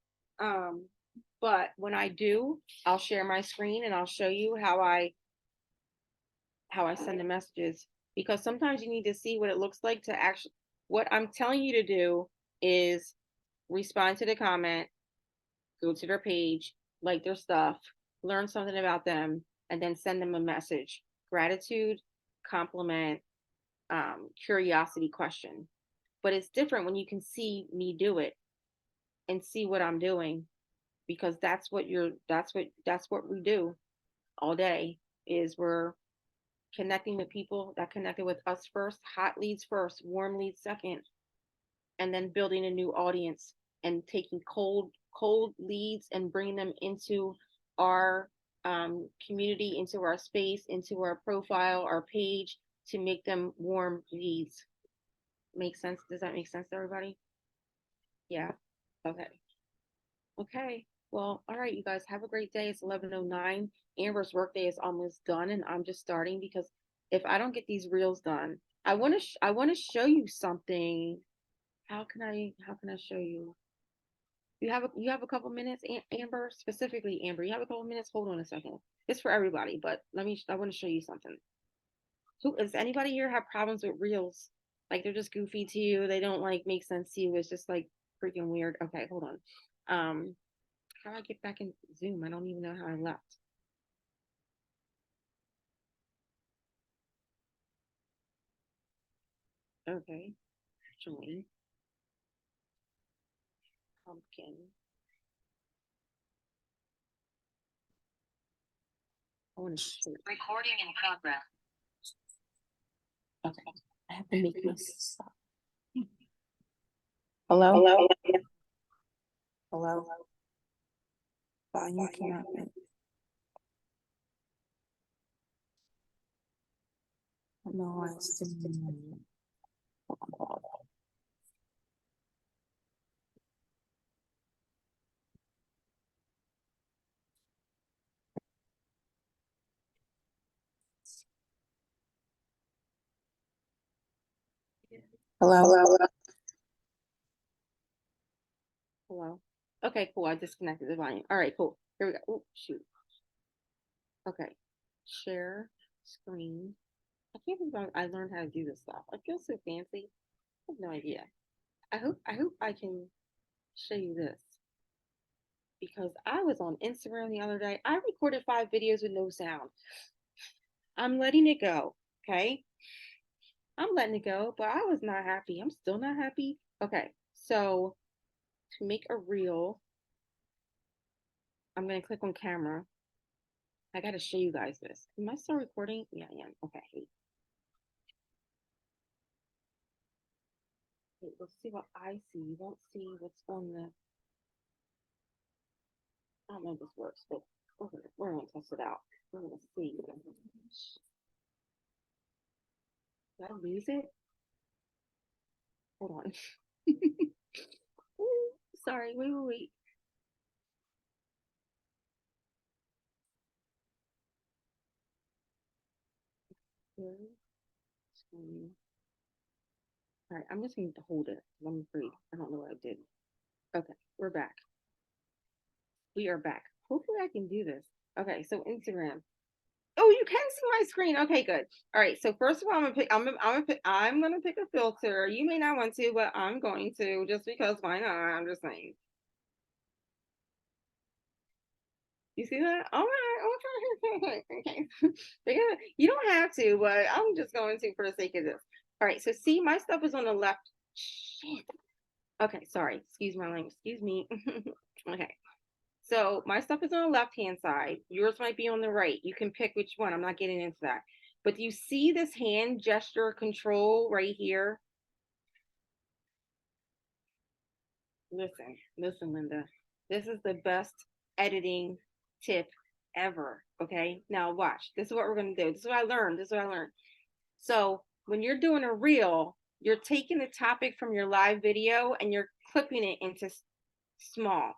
But when I do, I'll share my screen and I'll show you how I send the messages, because sometimes you need to see what it looks like to actually, what I'm telling you to do is respond to the comment, go to their page, like their stuff, learn something about them, and then send them a message. Gratitude, compliment, curiosity question. But it's different when you can see me do it and see what I'm doing, because that's what we do all day, is we're connecting with people that connected with us first, hot leads first, warm leads second, and then building a new audience and taking cold leads and bringing them into our community, into our space, into our profile, our page, to make them warm leads. Make sense? Does that make sense to everybody? Yeah. Okay. Well, all right, you guys have a great day. It's 11:09. Amber's workday is almost done, and I'm just starting because if I don't get these reels done, I want to show you something. How can I show you? You have a couple minutes, Amber, specifically Amber. You have a couple minutes. Hold on a second. It's for everybody, but I want to show you something. Who does anybody here have problems with reels? Like they're just goofy to you. They don't like make sense to you. It's just like freaking weird. Okay, hold on. How do I get back in Zoom? I don't even know how I left. Okay, join. Pumpkin. I want to show. Recording in progress. Okay, I have to make this stop. Hello? Hello? Hello? Volume cannot be. No, I still. Hello? Hello? Hello? Okay, cool. I disconnected the volume. All right, cool. Here we go. Oh, shoot. Okay. Share screen. I can't believe I learned how to do this stuff. I feel so fancy. I have no idea. I hope I can show you this, because I was on Instagram the other day. I recorded 5 videos with no sound. I'm letting it go. Okay. I'm letting it go, but I was not happy. I'm still not happy. Okay. So to make a reel, I'm going to click on camera. I got to show you guys this. Am I still recording? Yeah, I am. Okay. Wait, let's see what I see. You won't see what's on the. I don't know if this works, but we're gonna test it out. We're gonna see. Did I lose it? Hold on. Sorry, wait. All right, I'm just going to hold it. I'm free. I don't know what I did. Okay, we're back. We are back. Hopefully I can do this. Okay, so Instagram. Oh, you can see my screen. Okay, good. All right. So first of all, I'm gonna pick a filter. You may not want to, but I'm going to just because why not? I'm just saying. You see that? All right. Okay. You don't have to, but I'm just going to for the sake of this. All right. So see, my stuff is on the left. Shit. Okay. Sorry. Excuse my language. Excuse me. Okay. So my stuff is on the left-hand side. Yours might be on the right. You can pick which one. I'm not getting into that. But do you see this hand gesture control right here? Listen, Linda. This is the best editing tip ever. Okay. Now watch. This is what we're going to do. This is what I learned. So when you're doing a reel, you're taking the topic from your live video and you're clipping it into small.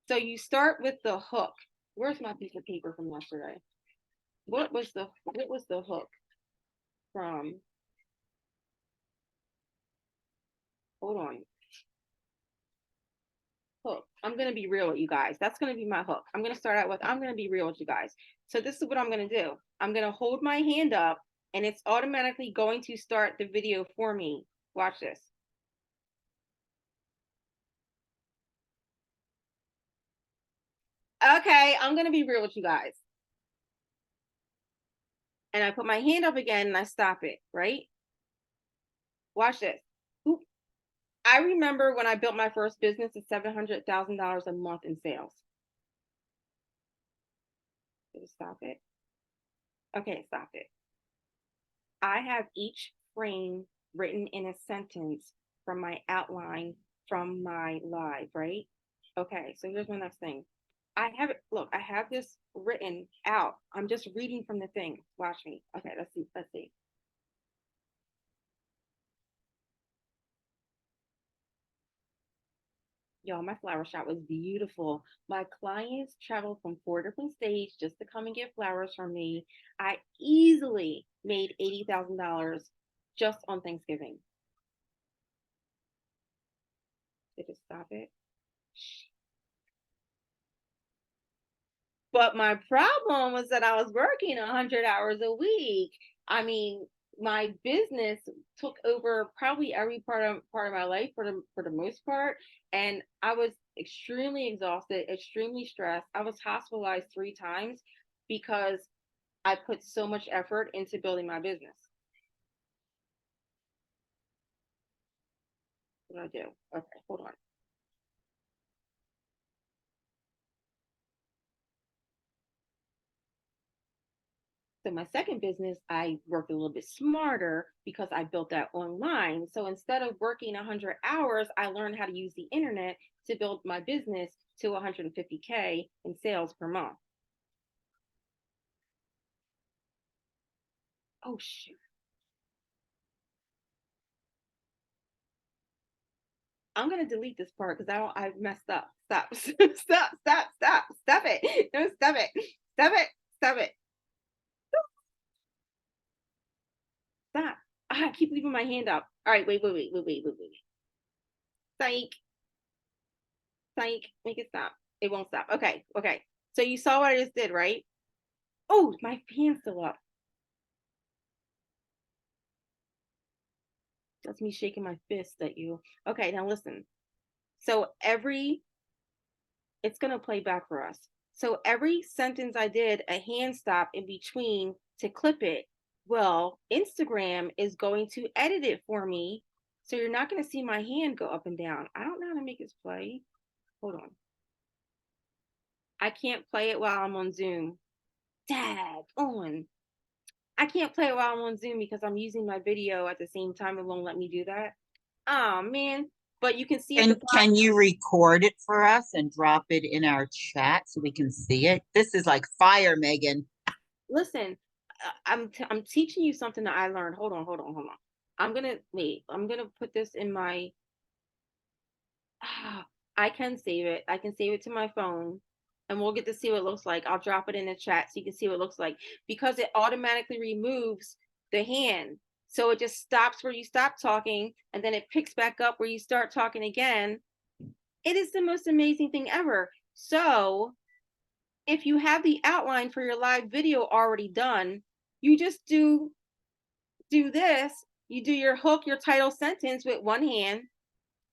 So you start with the hook. Where's my piece of paper from yesterday? What was the hook from? Hold on. Hook. I'm gonna be real with you guys. That's gonna be my hook. I'm gonna start out with I'm gonna be real with you guys. So this is what I'm gonna do. I'm gonna hold my hand up and it's automatically going to start the video for me. Watch this. Okay, I'm gonna be real with you guys. And I put my hand up again and I stop it, right? Watch this. Oop. I remember when I built my first business at $700,000 a month in sales. Did it stop it? Okay, stop it. I have each frame written in a sentence from my outline from my live, right? Okay, so here's my next thing. I have it, look, I have this written out. I'm just reading from the thing. Watch me. Okay, let's see. Y'all, my flower shop was beautiful. My clients traveled from 4 different states just to come and get flowers from me. I easily made $80,000 just on Thanksgiving. Did it stop it? But my problem was that I was working 100 hours a week. I mean, my business took over probably every part of my life for the most part, and I was extremely exhausted, extremely stressed. I was hospitalized 3 times because I put so much effort into building my business. What do I do? Okay, hold on. So my second business, I worked a little bit smarter because I built that online. So instead of working 100 hours, I learned how to use the internet to build my business to 150K in sales per month. Oh, shoot. I'm going to delete this part because I've messed up. Stop, stop it. No, stop it. Stop. I keep leaving my hand up. All right, wait. Psych, make it stop. It won't stop. Okay. So you saw what I just did, right? Oh, my hand's still up. That's me shaking my fist at you. Okay, now listen. So it's gonna play back for us. So every sentence I did, a hand stop in between to clip it. Well, Instagram is going to edit it for me. So you're not gonna see my hand go up and down. I don't know how to make this play. Hold on. I can't play it while I'm on Zoom. Dag on. I can't play it while I'm on Zoom because I'm using my video at the same time. It won't let me do that. Oh man. But you can see And can you record it for us and drop it in our chat so we can see it? This is like fire, Megan. Listen, I'm teaching you something that I learned. Hold on. I'm gonna put this in my. I can save it. I can save it to my phone, and we'll get to see what it looks like. I'll drop it in the chat so you can see what it looks like because it automatically removes the hand. So it just stops where you stop talking, and then it picks back up where you start talking again. It is the most amazing thing ever. So if you have the outline for your live video already done, you just do this. You do your hook, your title sentence with one hand,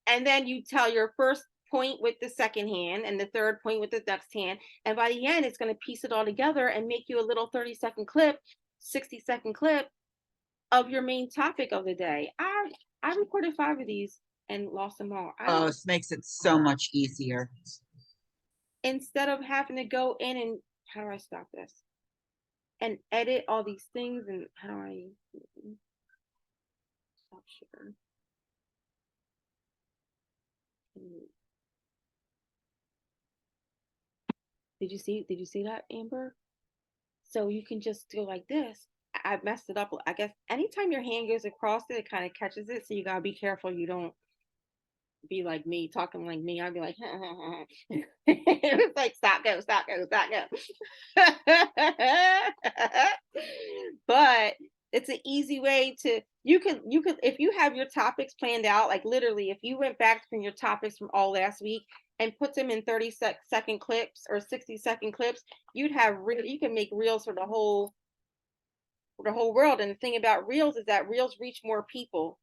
and then you tell your first point with the second hand and the third point with the next hand. And by the end, it's going to piece it all together and make you a little 30-second clip, 60-second clip of your main topic of the day. I recorded 5 of these and lost them all. Oh, this makes it so much easier. Instead of having to go in and, how do I stop this? And edit all these things, and how do I stop share? Did you see that, Amber? So you can just go like this. I messed it up. I guess anytime your hand goes across it, it kind of catches it. So you gotta be careful you don't be like me, talking like me. I'd be like, it's like stop, go, stop, go, stop, go. But it's an easy way to, you could, if you have your topics planned out, like literally, if you went back from your topics from all last week and put them in 30-second clips or 60-second clips, you can make reels for the whole world. And the thing about reels is that reels reach more people.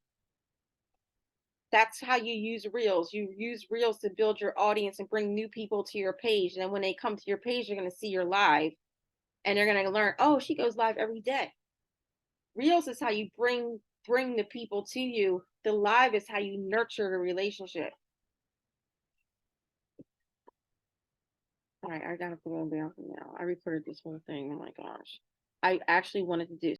That's how you use reels. You use reels to build your audience and bring new people to your page. And then when they come to your page, they're going to see your live and they're going to learn, oh, she goes live every day. Reels is how you bring the people to you. The live is how you nurture the relationship. All right, I got to put it down for now. I recorded this whole thing. Oh my gosh. I actually wanted to do